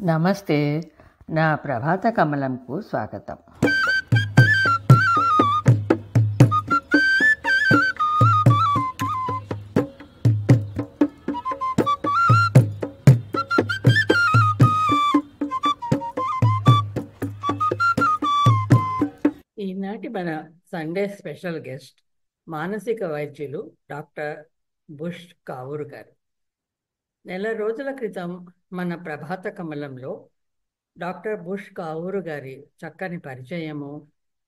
నమస్తే. నా ప్రభాత కమలంకు స్వాగతం. ఈనాటి మన సండే స్పెషల్ గెస్ట్ మానసిక వైద్యులు డాక్టర్ బుష్ కావూరు గారు. నెల రోజుల క్రితం మన ప్రభాత కమలంలో డాక్టర్ బుష్ కావూరు గారి చక్కని పరిచయము,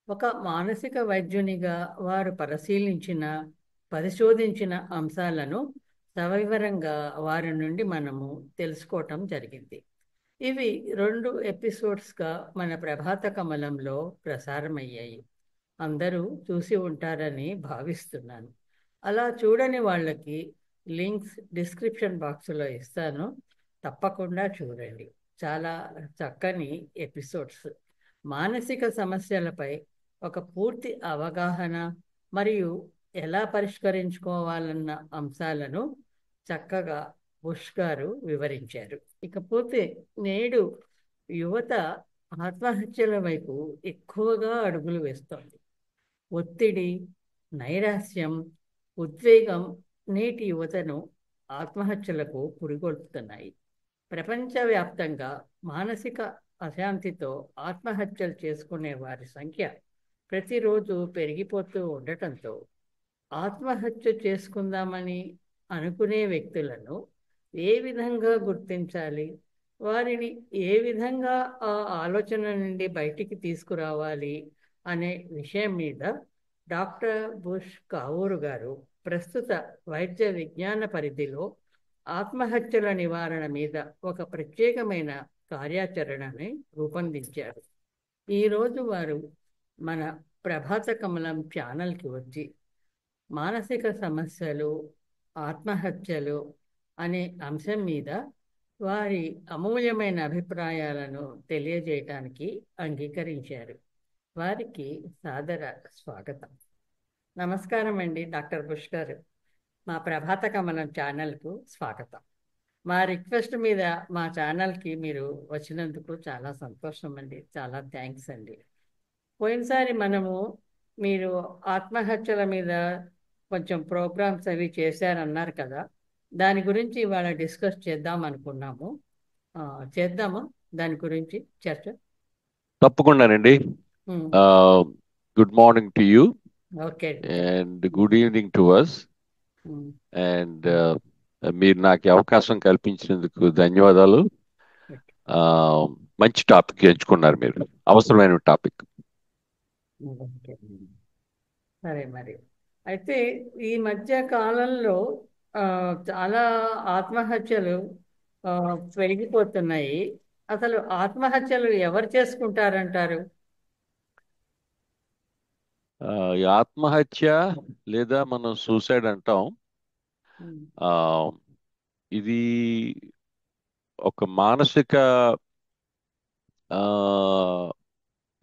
ఒక మానసిక వైద్యునిగా వారు పరిశోధించిన అంశాలను సవివరంగా వారి నుండి మనము తెలుసుకోవటం జరిగింది. ఇవి 2 ఎపిసోడ్స్గా మన ప్రభాత కమలంలో ప్రసారమయ్యాయి. అందరూ చూసి ఉంటారని భావిస్తున్నాను. అలా చూడని వాళ్ళకి లింక్స్ డిస్క్రిప్షన్ బాక్స్లో ఇస్తాను, తప్పకుండా చూడండి. చాలా చక్కని ఎపిసోడ్స్. మానసిక సమస్యలపై ఒక పూర్తి అవగాహన మరియు ఎలా పరిష్కరించుకోవాలన్న అంశాలను చక్కగా బుష్ గారు వివరించారు. ఇకపోతే నేడు యువత ఆత్మహత్యల వైపు ఎక్కువగా అడుగులు వేస్తోంది. ఒత్తిడి, నైరాశ్యం, ఉద్వేగం నేటి యువతను ఆత్మహత్యలకు పురిగొల్పుతున్నాయి. ప్రపంచవ్యాప్తంగా మానసిక అశాంతితో ఆత్మహత్యలు చేసుకునే వారి సంఖ్య ప్రతిరోజు పెరిగిపోతూ ఉండటంతో ఆత్మహత్య చేసుకుందామని అనుకునే వ్యక్తులను ఏ విధంగా గుర్తించాలి, వారిని ఏ విధంగా ఆ ఆలోచన నుండి బయటికి తీసుకురావాలి అనే విషయం మీద డాక్టర్ బుష్ కావూరు గారు ప్రస్తుత వైద్య విజ్ఞాన పరిధిలో ఆత్మహత్యల నివారణ మీద ఒక ప్రత్యేకమైన కార్యాచరణని రూపొందించారు. ఈరోజు వారు మన ప్రభాత కమలం ఛానల్కి వచ్చి మానసిక సమస్యలు, ఆత్మహత్యలు అనే అంశం మీద వారి అమూల్యమైన అభిప్రాయాలను తెలియజేయటానికి అంగీకరించారు. వారికి సాదర స్వాగతం. నమస్కారం అండి డాక్టర్ బుష్ గారు. మా ప్రభాత కమలం ఛానల్కు స్వాగతం. మా రిక్వెస్ట్ మీద మా ఛానల్కి మీరు వచ్చినందుకు చాలా సంతోషం అండి. చాలా థ్యాంక్స్ అండి. పోయినసారి మీరు ఆత్మహత్యల మీద కొంచెం ప్రోగ్రామ్స్ అవి చేశారన్నారు కదా, దాని గురించి ఇవాళ డిస్కస్ చేద్దాం అనుకున్నాము. చేద్దామా దాని గురించి చర్చ? తప్పకుండానండి. Good morning to you okay and good evening to us. And మీరు నాకు అవకాశం కల్పించినందుకు ధన్యవాదాలు. మంచి టాపిక్ ఎంచుకున్నారు మీరు, అవసరమైన టాపిక్. సరే, మరి అయితే ఈ మధ్య కాలంలో చాలా ఆత్మహత్యలు పెరిగిపోతున్నాయి. అసలు ఆత్మహత్యలు ఎవరు చేసుకుంటారంటారు? ఈ ఆత్మహత్య లేదా మనం సూసైడ్ అంటాం, ఇది ఒక మానసిక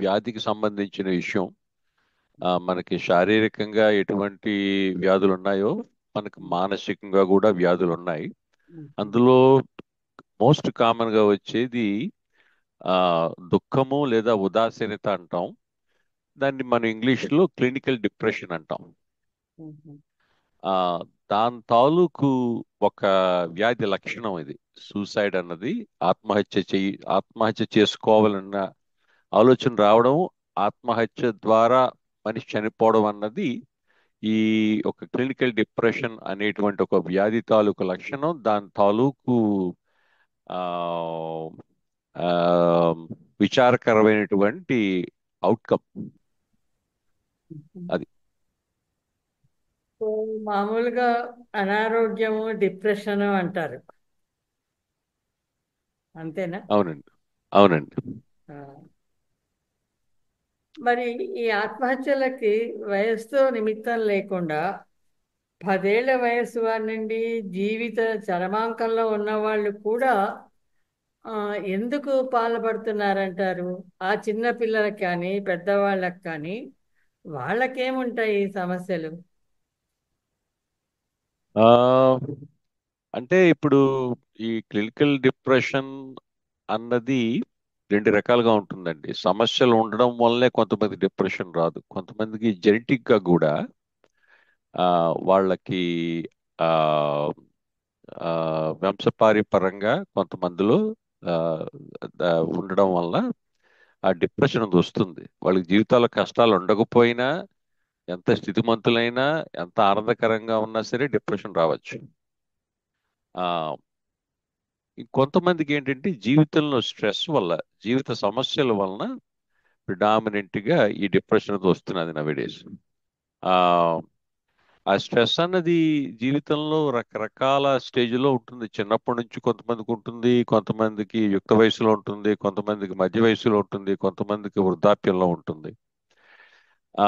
వ్యాధికి సంబంధించిన విషయం. మనకి శారీరకంగా ఎటువంటి వ్యాధులు ఉన్నాయో మనకు మానసికంగా కూడా వ్యాధులు ఉన్నాయి. అందులో మోస్ట్ కామన్ గా వచ్చేది దుఃఖము లేదా ఉదాసీనత అంటాం. దాన్ని మనం ఇంగ్లీష్లో క్లినికల్ డిప్రెషన్ అంటాం. దాని తాలూకు ఒక వ్యాధి లక్షణం ఇది సూసైడ్ అన్నది. ఆత్మహత్య చేసుకోవాలన్న ఆలోచన రావడం, ఆత్మహత్య ద్వారా మనిషి చనిపోవడం అన్నది ఈ ఒక క్లినికల్ డిప్రెషన్ అనేటువంటి ఒక వ్యాధి తాలూకు లక్షణం. దాని తాలూకు విచారకరమైనటువంటి అవుట్కమ్ అది. మామూలుగా అనారోగ్యము, డిప్రెషన్ అంటారు, అంతేనా? అవునండి, అవునండి. మరి ఈ ఆత్మహత్యలకి వయసుతో నిమిత్తం లేకుండా 10 ఏళ్ల వయసు వారి నుండి జీవిత చరమాంకంలో ఉన్నవాళ్ళు కూడా ఎందుకు పాల్పడుతున్నారంటారు? ఆ చిన్న పిల్లలకు కానీ పెద్దవాళ్ళకి కానీ వాళ్ళకేముంటాయి ఈ సమస్యలు? అంటే ఇప్పుడు ఈ క్లినికల్ డిప్రెషన్ అన్నది రెండు రకాలుగా ఉంటుందండి. సమస్యలు ఉండడం వల్లే కొంతమంది డిప్రెషన్ రాదు. కొంతమందికి జెనెటిక్ గా కూడా వాళ్ళకి ఆ ఆ, వంశపార్యపరంగా కొంతమందిలో ఆ, ఉండడం వల్ల ఆ డిప్రెషన్ అది వస్తుంది. వాళ్ళకి జీవితాల్లో కష్టాలు ఉండకపోయినా, ఎంత స్థితిమంతులైనా, ఎంత ఆనందకరంగా ఉన్నా సరే డిప్రెషన్ రావచ్చు. ఆ ఇంకొంతమందికి ఏంటంటే జీవితంలో స్ట్రెస్ వల్ల, జీవిత సమస్యల వలన ప్రిడామినెంట్ గా ఈ డిప్రెషన్ అనేది వస్తున్నది నవేడేస్. ఆ ఆ స్ట్రెస్ అన్నది జీవితంలో రకరకాల స్టేజ్లో ఉంటుంది. చిన్నప్పటి నుంచి కొంతమందికి ఉంటుంది, కొంతమందికి యుక్త వయసులో ఉంటుంది, కొంతమందికి మధ్య వయసులో ఉంటుంది, కొంతమందికి వృద్ధాప్యంలో ఉంటుంది. ఆ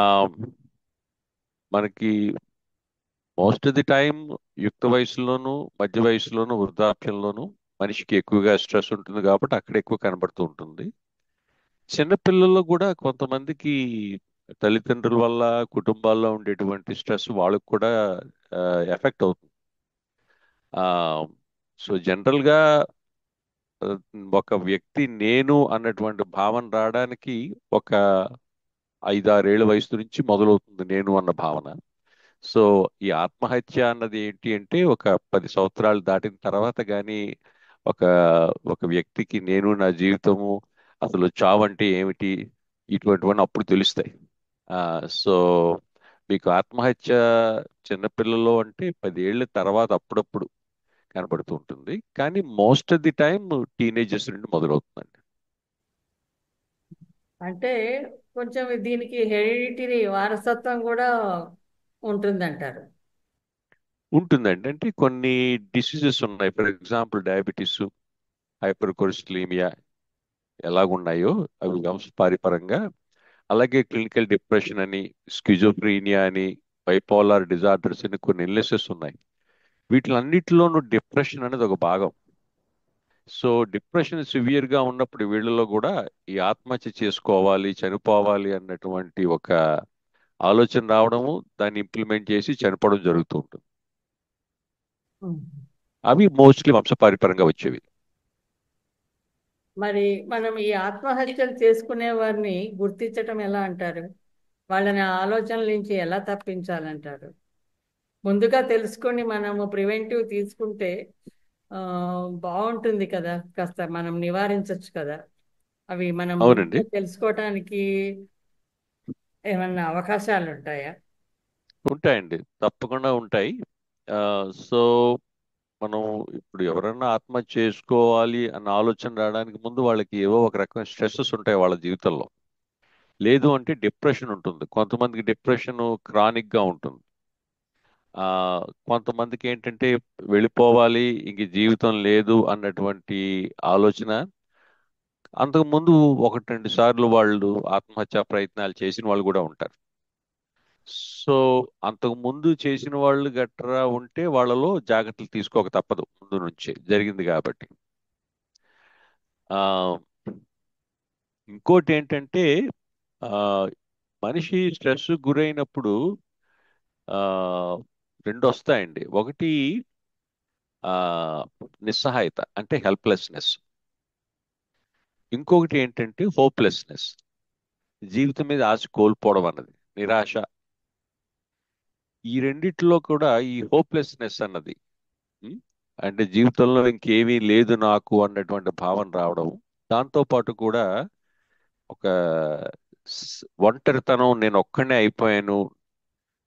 మనకి మోస్ట్ ఆఫ్ ది టైం యుక్త వయసులోను, మధ్య వయసులోను, వృద్ధాప్యంలోను మనిషికి ఎక్కువగా స్ట్రెస్ ఉంటుంది కాబట్టి అక్కడ ఎక్కువ కనబడుతూ ఉంటుంది. చిన్నపిల్లల్లో కూడా కొంతమందికి తల్లిదండ్రుల వల్ల, కుటుంబాల్లో ఉండేటువంటి స్ట్రెస్ వాళ్ళకు కూడా ఎఫెక్ట్ అవుతుంది. ఆ సో జనరల్ గా ఆ, ఒక వ్యక్తి నేను అన్నటువంటి భావన రావడానికి ఒక 5-6 ఏళ్ల వయసు నుంచి మొదలవుతుంది నేను అన్న భావన. సో ఈ ఆత్మహత్య అన్నది ఏంటి అంటే ఒక 10 సంవత్సరాలు దాటిన తర్వాత కానీ ఒక ఒక వ్యక్తికి నేను నా జీవితము, అసలు చావంటే ఏమిటి, ఇటువంటివన్నీ అప్పుడు తెలుస్తాయి. సో మీకు ఆత్మహత్య చిన్నపిల్లలు అంటే 10 ఏళ్ల తర్వాత అప్పుడప్పుడు కనబడుతూ ఉంటుంది, కానీ most of the time teenagers నుండి మొదలవుతుందండి. అంటే కొంచెం దీనికి హెరిడిటరీ వారసత్వం కూడా ఉంటుందంటారు. ఉంటుందండి. అంటే కొన్ని డిసీజెస్ ఉన్నాయి. ఫర్ ఎగ్జాంపుల్ డయాబెటీస్, హైపర్ కొలెస్ట్రీమియా ఎలాగున్నాయో అవి వంశపారిపరంగా, అలాగే క్లినికల్ డిప్రెషన్ అని, స్కిజోఫ్రీనియా అని, బైపోలార్ డిజార్డర్స్ అని కొన్ని ఇల్నెసెస్ ఉన్నాయి. వీటిలన్నిటిలోనూ డిప్రెషన్ అనేది ఒక భాగం. సో డిప్రెషన్ సివియర్ గా ఉన్నప్పుడు వీళ్ళలో కూడా ఈ ఆత్మహత్య చేసుకోవాలి, చనిపోవాలి అన్నటువంటి ఒక ఆలోచన రావడము, దాన్ని ఇంప్లిమెంట్ చేసి చనిపోవడం జరుగుతూ ఉంటుంది. ఉం. అవి మోస్ట్లీ వంశపారిపరంగా వచ్చేవి. మరి మనం ఈ ఆత్మహత్యలు చేసుకునే వారిని గుర్తించటం ఎలా అంటారు? వాళ్ళని ఆ ఆలోచనల నుంచి ఎలా తప్పించాలంటారు? ముందుగా తెలుసుకొని మనము ప్రివెంటివ్ తీసుకుంటే ఆ, బాగుంటుంది కదా, కాస్త మనం నివారించవచ్చు కదా. అవి మనం అవునండి. ముందుగా తెలుసుకోవటానికి ఏమన్నా అవకాశాలు ఉంటాయా? ఉంటాయండి, తప్పకుండా ఉంటాయి. ఆ, సో మనం ఇప్పుడు ఎవరన్నా ఆత్మహత్య చేసుకోవాలి అన్న ఆలోచన రావడానికి ముందు వాళ్ళకి ఏవో ఒక రకమైన స్ట్రెస్సెస్ ఉంటాయి వాళ్ళ జీవితంలో. లేదు అంటే డిప్రెషన్ ఉంటుంది. కొంతమందికి డిప్రెషన్ క్రానిక్ గా ఉంటుంది. ఆ కొంతమందికి ఏంటంటే వెళ్ళిపోవాలి, ఇంక జీవితం లేదు అన్నటువంటి ఆలోచన. అంతకు ముందు 1-2 సార్లు వాళ్ళు ఆత్మహత్యా ప్రయత్నాలు చేసిన వాళ్ళు కూడా ఉంటారు. సో అంతకు ముందు చేసిన వాళ్ళు గట్రా ఉంటే వాళ్ళలో జాగ్రత్తలు తీసుకోక తప్పదు, ముందు నుంచే జరిగింది కాబట్టి. ఆ ఇంకోటి ఏంటంటే ఆ మనిషి స్ట్రెస్ గురైనప్పుడు ఆ రెండు వస్తాయండి. ఒకటి ఆ నిస్సహాయత అంటే హెల్ప్లెస్నెస్. ఇంకొకటి ఏంటంటే హోప్లెస్నెస్, జీవితం మీద ఆశ కోల్పోవడం అన్నది, నిరాశ. ఈ రెండిట్లో కూడా ఈ హోప్లెస్నెస్ అన్నది, ఉం, అంటే జీవితంలో ఇంకేమీ లేదు నాకు అన్నటువంటి భావన రావడం, దాంతో పాటు కూడా ఒక ఒంటరితనం, నేను ఒక్కనే అయిపోయాను,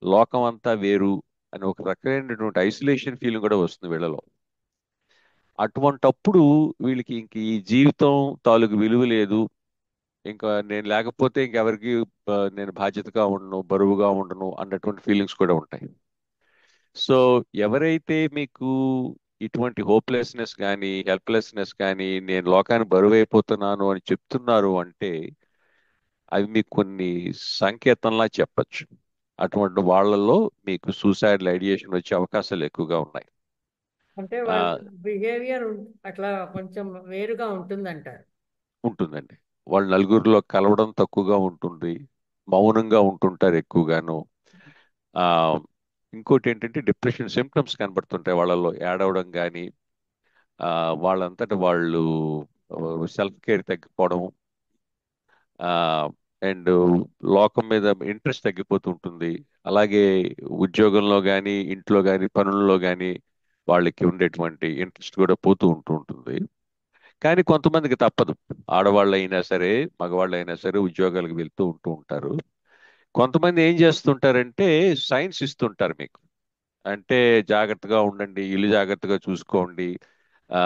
లోకం అంతా వేరు అని ఒక రకమైనటువంటి ఐసోలేషన్ ఫీలింగ్ కూడా వస్తుంది వీళ్ళలో. అటువంటప్పుడు వీళ్ళకి ఇంక ఈ జీవితం తాలూకు విలువ లేదు, ఇంకా నేను లేకపోతే ఇంకెవరికి నేను బాధ్యతగా ఉండను, బరువుగా ఉండను అన్నటువంటి ఫీలింగ్స్ కూడా ఉంటాయి. సో ఎవరైతే మీకు ఇటువంటి హోప్లెస్నెస్ కానీ, హెల్ప్లెస్నెస్ కానీ, నేను లోకానికి బరువైపోతున్నాను అని చెప్తున్నారు అంటే అవి మీకు కొన్ని సంకేతంలా చెప్పచ్చు. అటువంటి వాళ్ళల్లో మీకు సూసైడల్ ఐడియేషన్ వచ్చే అవకాశాలు ఎక్కువగా ఉన్నాయి. అంటే ఆ, వాళ్ళ బిహేవియర్ అట్లా కొంచెం వేరుగా ఉంటుందంటారు. ఉంటుందండి. వాళ్ళు నలుగురిలో కలవడం తక్కువగా ఉంటుంది, మౌనంగా ఉంటుంటారు ఎక్కువగాను. ఆ, ఇంకోటి ఏంటంటే డిప్రెషన్ సిమ్టమ్స్ కనబడుతుంటాయి వాళ్ళలో, ఏడవడం కానీ, వాళ్ళంతట వాళ్ళు సెల్ఫ్ కేర్ తగ్గిపోవడం, ఆ అండ్ లోకం మీద ఇంట్రెస్ట్ తగ్గిపోతూ ఉంటుంది. అలాగే ఉద్యోగంలో కానీ ఇంట్లో కానీ పనుల్లో కానీ వాళ్ళకి ఉండేటువంటి ఇంట్రెస్ట్ కూడా పోతూ ఉంటుంది. కానీ కొంతమందికి తప్పదు. ఆడవాళ్ళు అయినా సరే, మగవాళ్ళు అయినా సరే ఉద్యోగాలకు వెళ్తూ ఉంటారు. కొంతమంది ఏం చేస్తుంటారంటే సైన్స్ ఇస్తుంటారు మీకు. అంటే జాగ్రత్తగా ఉండండి, ఇల్లు జాగ్రత్తగా చూసుకోండి, ఆ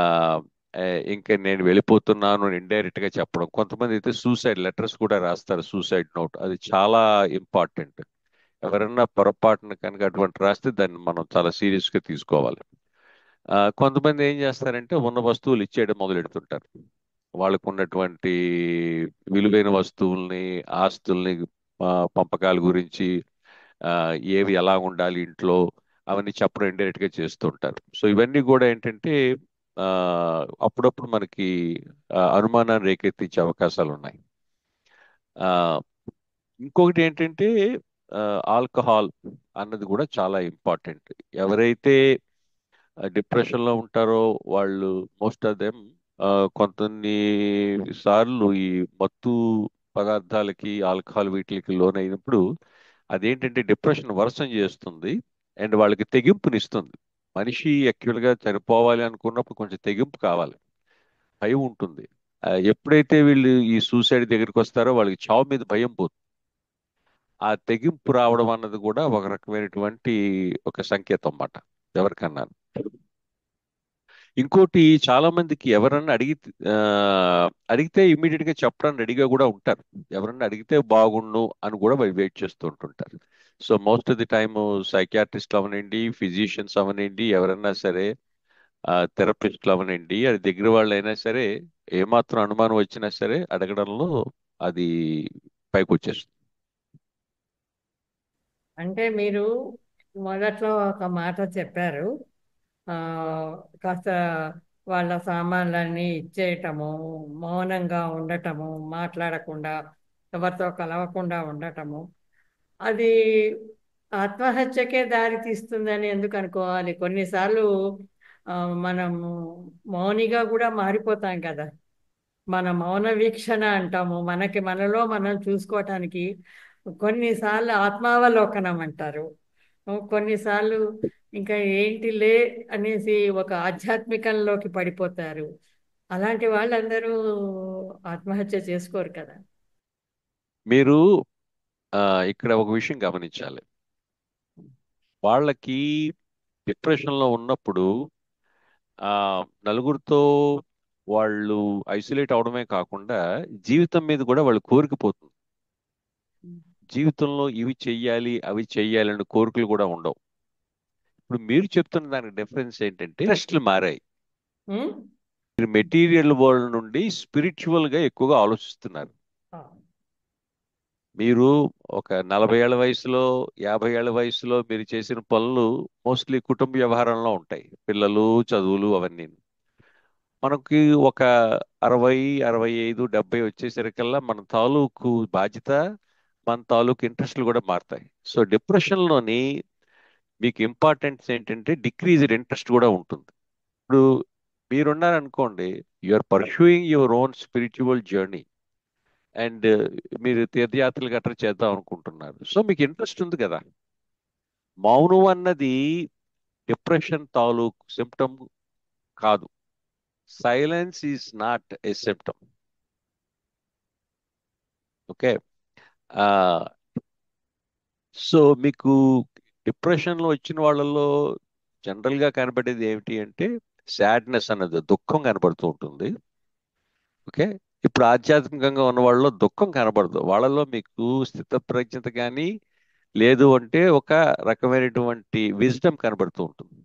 ఏ, ఇంకా నేను వెళ్ళిపోతున్నాను అని ఇండైరెక్ట్ గా చెప్పడం. కొంతమంది అయితే సూసైడ్ లెటర్స్ కూడా రాస్తారు, సూసైడ్ నోట్. అది చాలా ఇంపార్టెంట్. ఎవరన్నా పొరపాటున కనుక అటువంటి రాస్తే దాన్ని మనం చాలా సీరియస్ గా తీసుకోవాలి. కొంతమంది ఏం చేస్తారంటే ఉన్న వస్తువులు ఇచ్చేయడం మొదలెడుతుంటారు. వాళ్ళకు ఉన్నటువంటి విలువైన వస్తువుల్ని, ఆస్తుల్ని, పంపకాల గురించి, ఆ, ఏవి ఎలా ఉండాలి ఇంట్లో, అవన్నీ చెప్పడం ఇండైరెక్ట్ గా చేస్తుంటారు. సో ఇవన్నీ కూడా ఏంటంటే ఆ, అప్పుడప్పుడు మనకి అనుమానాన్ని రేకెత్తించే అవకాశాలు ఉన్నాయి. ఆ, ఇంకొకటి ఏంటంటే ఆల్కహాల్ అన్నది కూడా చాలా ఇంపార్టెంట్. ఎవరైతే డిప్రెషన్లో ఉంటారో వాళ్ళు మోస్ట్ ఆఫ్ దెమ్ కొన్ని సార్లు ఈ మత్తు పదార్థాలకి, ఆల్కహాల్ వీటికి లోనైనప్పుడు అదేంటంటే డిప్రెషన్ వర్సం చేస్తుంది అండ్ వాళ్ళకి తెగింపునిస్తుంది. మనిషి యాక్చువల్గా చనిపోవాలి అనుకున్నప్పుడు కొంచెం తెగింపు కావాలి, భయం ఉంటుంది. ఎప్పుడైతే వీళ్ళు ఈ సూసైడ్ దగ్గరికి వస్తారో వాళ్ళకి చావు మీద భయం పోతుంది. ఆ తెగింపు రావడం అన్నది కూడా ఒక రకమైనటువంటి ఒక సంకేతం అన్నమాట ఎవరికన్నా. ఇంకోటి, చాలా మందికి ఎవరన్నా అడిగితే ఇమ్మీడియట్ గా చెప్పడానికి రెడీగా కూడా ఉంటారు. ఎవరన్నా అడిగితే బాగుండు అని కూడా వెయిట్ చేస్తూ ఉంటుంటారు. So most of the time సైకియాట్రిస్ట్లు అవనండి, ఫిజిషియన్స్ అవనండి, ఎవరన్నా సరే, థెరపిస్ట్లు అవనండి, అది దగ్గర వాళ్ళు అయినా సరే, ఏమాత్రం అనుమానం వచ్చినా సరే అడగడంలో అది పైకి వచ్చేస్తుంది. అంటే మీరు మొదట్లో ఒక మాట చెప్పారు. ఆ, కాస్త వాళ్ళ సామాన్లన్నీ ఇచ్చేయటము, మౌనంగా ఉండటము, మాట్లాడకుండా, ఎవరితో కలవకుండా ఉండటము, అది ఆత్మహత్యకే దారి తీస్తుందని ఎందుకు అనుకోవాలి? కొన్నిసార్లు ఆ, మనము మౌనిగా కూడా మారిపోతాం కదా. మన మౌన వీక్షణ అంటాము. మనలో మనం చూసుకోవటానికి కొన్నిసార్లు ఆత్మావలోకనం అంటారు. కొన్నిసార్లు ఇంకా ఏంటిలే అనేసి ఒక ఆధ్యాత్మికంలోకి పడిపోతారు. అలాంటి వాళ్ళందరూ ఆత్మహత్య చేసుకోరు కదా. మీరు ఆ, ఇక్కడ ఒక విషయం గమనించాలి. వాళ్ళకి డిప్రెషన్లో ఉన్నప్పుడు ఆ నలుగురితో వాళ్ళు ఐసోలేట్ అవడమే కాకుండా జీవితం మీద కూడా వాళ్ళు కోరికపోతుంది. జీవితంలో ఇవి చెయ్యాలి, అవి చెయ్యాలి అనే కోరికలు కూడా ఉండవు. ఇప్పుడు మీరు చెప్తున్న దానికి డిఫరెన్స్ ఏంటంటే ఇంట్రెస్ట్లు మారాయి. ఉం? మీరు మెటీరియల్ వరల్డ్ నుండి స్పిరిచువల్ గా ఎక్కువగా ఆలోచిస్తున్నారు. ఆ, మీరు ఒక 40 ఏళ్ల వయసులో, 50 ఏళ్ల వయసులో మీరు చేసిన పనులు మోస్ట్లీ కుటుంబ వ్యవహారంలో ఉంటాయి, పిల్లలు, చదువులు అవన్నీ. మనకి ఒక 60, 65, 70 వచ్చేసరికల్లా మన తాలూకు బాధ్యత, మన తాలూకు ఇంట్రెస్ట్లు కూడా మారుతాయి. సో డిప్రెషన్లోని మీకు ఇంపార్టెన్స్ ఏంటంటే డిక్రీజ్డ్ ఇంట్రెస్ట్ కూడా ఉంటుంది. ఇప్పుడు మీరున్నారనుకోండి, you are pursuing your own spiritual journey and మీరు తీర్థయాత్రలు గట్రా చేద్దాం అనుకుంటున్నారు. సో మీకు ఇంట్రెస్ట్ ఉంది కదా. మౌనం అన్నది డిప్రెషన్ తాలూకు సిమ్టమ్ కాదు. Silence is not a symptom. Okay. So మీకు డిప్రెషన్లో వచ్చిన వాళ్ళలో జనరల్గా కనబడేది ఏమిటి అంటే సాడ్నెస్ అన్నది, దుఃఖం కనబడుతూ ఉంటుంది. ఓకే. ఇప్పుడు ఆధ్యాత్మికంగా ఉన్న వాళ్ళలో దుఃఖం కనబడదు. వాళ్ళలో మీకు స్థితప్రజ్ఞత కానీ, లేదు అంటే ఒక రకమైనటువంటి విజ్డమ్ కనబడుతూ ఉంటుంది.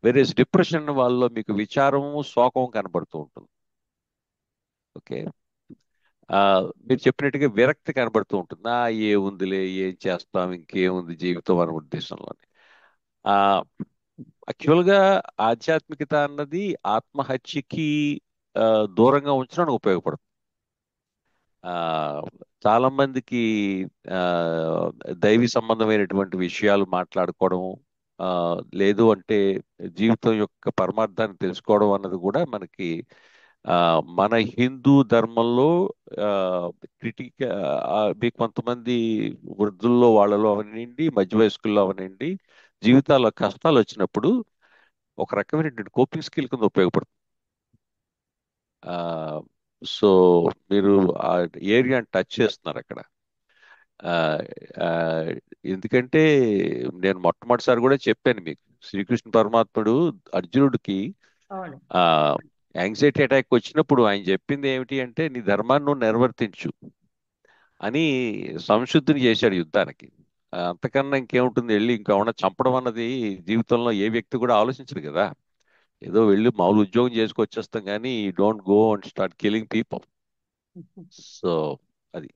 వేరే డిప్రెషన్ వాళ్ళలో మీకు విచారము, శోకం కనబడుతూ ఉంటుంది. ఓకే. ఆ మీరు చెప్పినట్టుగా విరక్తి కనబడుతూ ఉంటుంది. ఏముందిలే, ఏం చేస్తాం, ఇంకేముంది జీవితం అనే ఉద్దేశంలోనే. ఆ యాక్చువల్గా ఆధ్యాత్మికత అన్నది ఆత్మహత్యకి ఆ, దూరంగా ఉంచడానికి ఉపయోగపడుతుంది. ఆ చాలా మందికి ఆ దైవీ సంబంధమైనటువంటి విషయాలు మాట్లాడుకోవడం, ఆ లేదు అంటే జీవితం యొక్క పరమార్థాన్ని తెలుసుకోవడం అన్నది కూడా మనకి ఆ, మన హిందూ ధర్మంలో ఆ, క్రిటిక మీకు కొంతమంది వృద్ధుల్లో వాళ్ళలో అవనండి, మధ్య వయస్కుల్లో అవనండి, జీవితాల్లో కష్టాలు వచ్చినప్పుడు ఒక రకమైనటువంటి కోపింగ్ స్కిల్ కింద ఉపయోగపడుతుంది. ఆ, సో మీరు ఆ ఏరియాని టచ్ చేస్తున్నారు అక్కడ. ఆ, ఆ, ఎందుకంటే నేను మొట్టమొదటిసారి కూడా చెప్పాను మీకు, శ్రీకృష్ణ పరమాత్ముడు అర్జునుడికి అవును. ఆ యాంగ్జైటీ అటాక్ వచ్చినప్పుడు ఆయన చెప్పింది ఏమిటి అంటే, నీ ధర్మాన్ని నువ్వు నిర్వర్తించు అని సంశుద్ధిని చేశాడు యుద్ధానికి. అంతకన్నా ఇంకేముంటుంది, వెళ్ళి ఇంకేమన్నా చంపడం అన్నది జీవితంలో ఏ వ్యక్తి కూడా ఆలోచించరు కదా. ఏదో వెళ్ళి మామూలు ఉద్యోగం చేసుకొచ్చేస్తాం కానీ don't go and start killing people. So అది.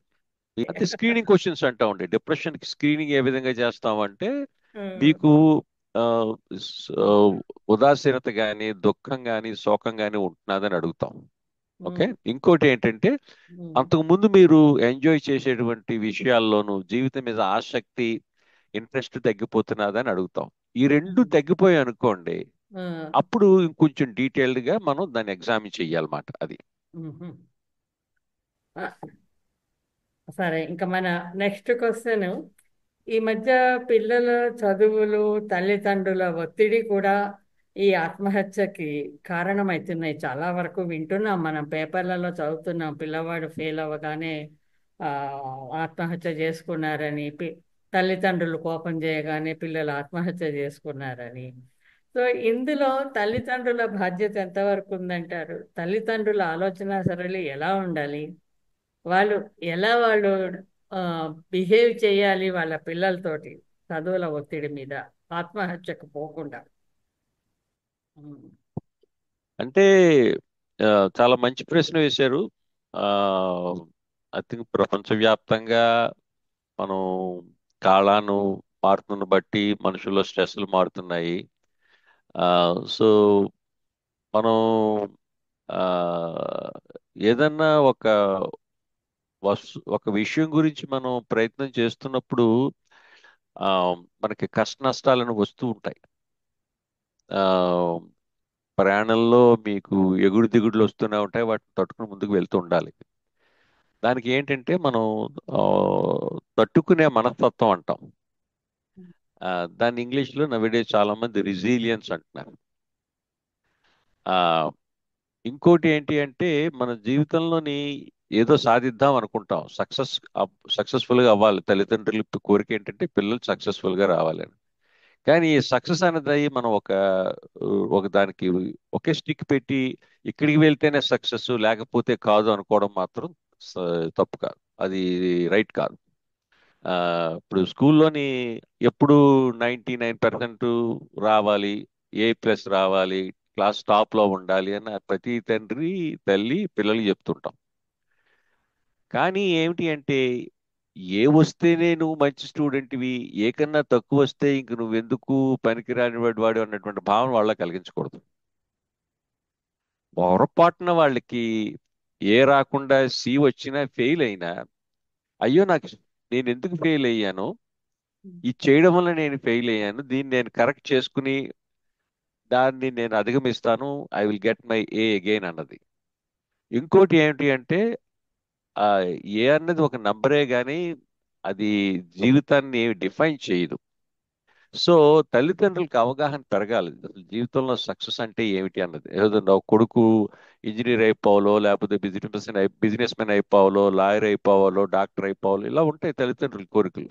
అయితే స్క్రీనింగ్ క్వశ్చన్స్ అంటా ఉండే, డిప్రెషన్ కి స్క్రీనింగ్ ఏ విధంగా చేస్తామంటే, మీకు ఆ, స్- ఆ, ఉదాసీనత కానీ, దుఃఖం కానీ, శోకం కానీ ఉంటున్నదని అడుగుతాం. ఓకే. ఇంకోటి ఏంటంటే, అంతకు ముందు మీరు ఎంజాయ్ చేసేటువంటి విషయాల్లోనూ జీవితం మీద ఆసక్తి, ఇంట్రెస్ట్ తగ్గిపోతున్నదని అడుగుతాం. ఈ రెండు తగ్గిపోయాయి అనుకోండి, అప్పుడు ఇంకొంచెం డీటెయిల్డ్ గా మనం దాన్ని ఎగ్జామిన్ చెయ్యాలన్నమాట. అది. సరే, ఇంకా మన నెక్స్ట్ క్వశ్చన్. ఈ మధ్య పిల్లల చదువులు, తల్లిదండ్రుల ఒత్తిడి కూడా ఈ ఆత్మహత్యకి కారణమవుతున్నాయి. చాలా వరకు వింటున్నాం, మనం పేపర్లలో చదువుతున్నాం, పిల్లవాడు ఫెయిల్ అవ్వగానే ఆ, ఆత్మహత్య చేసుకున్నారని, తల్లిదండ్రులు కోపం చేయగానే పిల్లలు ఆత్మహత్య చేసుకున్నారని. సో ఇందులో తల్లిదండ్రుల బాధ్యత ఎంతవరకు ఉందంటారు? తల్లిదండ్రుల ఆలోచన సరళి ఎలా ఉండాలి? వాళ్ళు వాళ్ళు బిహేవ్ చేయాలి వాళ్ళ పిల్లలతోటి, చదువుల ఒత్తిడి మీద ఆత్మహత్యకు పోకుండా? ఉమ్. అంటే ఆ, చాలా మంచి ప్రశ్న వేశారు. ఐ థింక్ ప్రపంచవ్యాప్తంగా మనం కాలాన్ని మారుతున్న బట్టి మనుషుల్లో స్ట్రెస్లు మారుతున్నాయి. సో మనం ఆ, ఏదన్నా ఒక విషయం గురించి మనం ప్రయత్నం చేస్తున్నప్పుడు ఆ, మనకి కష్ట నష్టాలను వస్తూ ఉంటాయి. ఆ, ప్రయాణంలో మీకు ఎగుడు దిగుడులు వస్తూనే ఉంటాయి, వాటిని తట్టుకుని ముందుకు వెళ్తూ ఉండాలి. దానికి ఏంటంటే మనం ఆ, తట్టుకునే మనస్తత్వం అంటాం. దాన్ని ఇంగ్లీష్లో నవిడే చాలా మంది రెసిలియన్స్ అంటున్నారు. ఆ, ఇంకోటి ఏంటి అంటే, మన జీవితంలోని ఏదో సాధిద్దాం అనుకుంటాం, సక్సెస్ఫుల్ గా అవ్వాలి. తల్లిదండ్రుల కోరిక ఏంటంటే పిల్లలు సక్సెస్ఫుల్ గా రావాలని. కానీ ఈ సక్సెస్ అనేది మనం ఒక దానికి ఒకే స్టిక్ పెట్టి ఇక్కడికి వెళ్తేనే సక్సెస్ లేకపోతే కాదు అనుకోవడం మాత్రం స- తప్పు కాదు. అది రైట్ కాదు. ఆ, ఇప్పుడు స్కూల్లోని ఎప్పుడు 99% రావాలి, ఏ+ రావాలి, క్లాస్ టాప్ లో ఉండాలి అని ప్రతి తండ్రి తల్లి పిల్లలు చెప్తుంటాం. కానీ ఏమిటి అంటే, ఏ వస్తేనే నువ్వు మంచి స్టూడెంట్వి, ఏ కన్నా తక్కువ వస్తే ఇంక నువ్వెందుకు పనికిరాని వాడు అన్నటువంటి భావన వాళ్ళకి కలిగించకూడదు. పొరపాటున వాళ్ళకి ఏ రాకుండా సి వచ్చినా ఫెయిల్ అయినా, అయ్యో నేను ఎందుకు ఫెయిల్ అయ్యాను, ఇది చేయడం వల్ల నేను ఫెయిల్ అయ్యాను, దీన్ని నేను కరెక్ట్ చేసుకుని దాన్ని నేను అధిగమిస్తాను, I will get my A again అన్నది. ఇంకోటి ఏమిటి అంటే, ఆ ఏ అన్నది ఒక నంబరే గాని అది జీవితాన్ని డిఫైన్ చేయదు. సో తల్లిదండ్రులకు అవగాహన పెరగాలి, అసలు జీవితంలో సక్సెస్ అంటే ఏమిటి అన్నది. ఏదో నా కొడుకు ఇంజనీర్ అయిపోవాలో, లేకపోతే బిజినెస్ మెన్ అయిపోవాలో, లాయర్ అయిపోవాలో, డాక్టర్ అయిపోవాలో, ఇలా ఉంటాయి తల్లిదండ్రుల కోరికలు.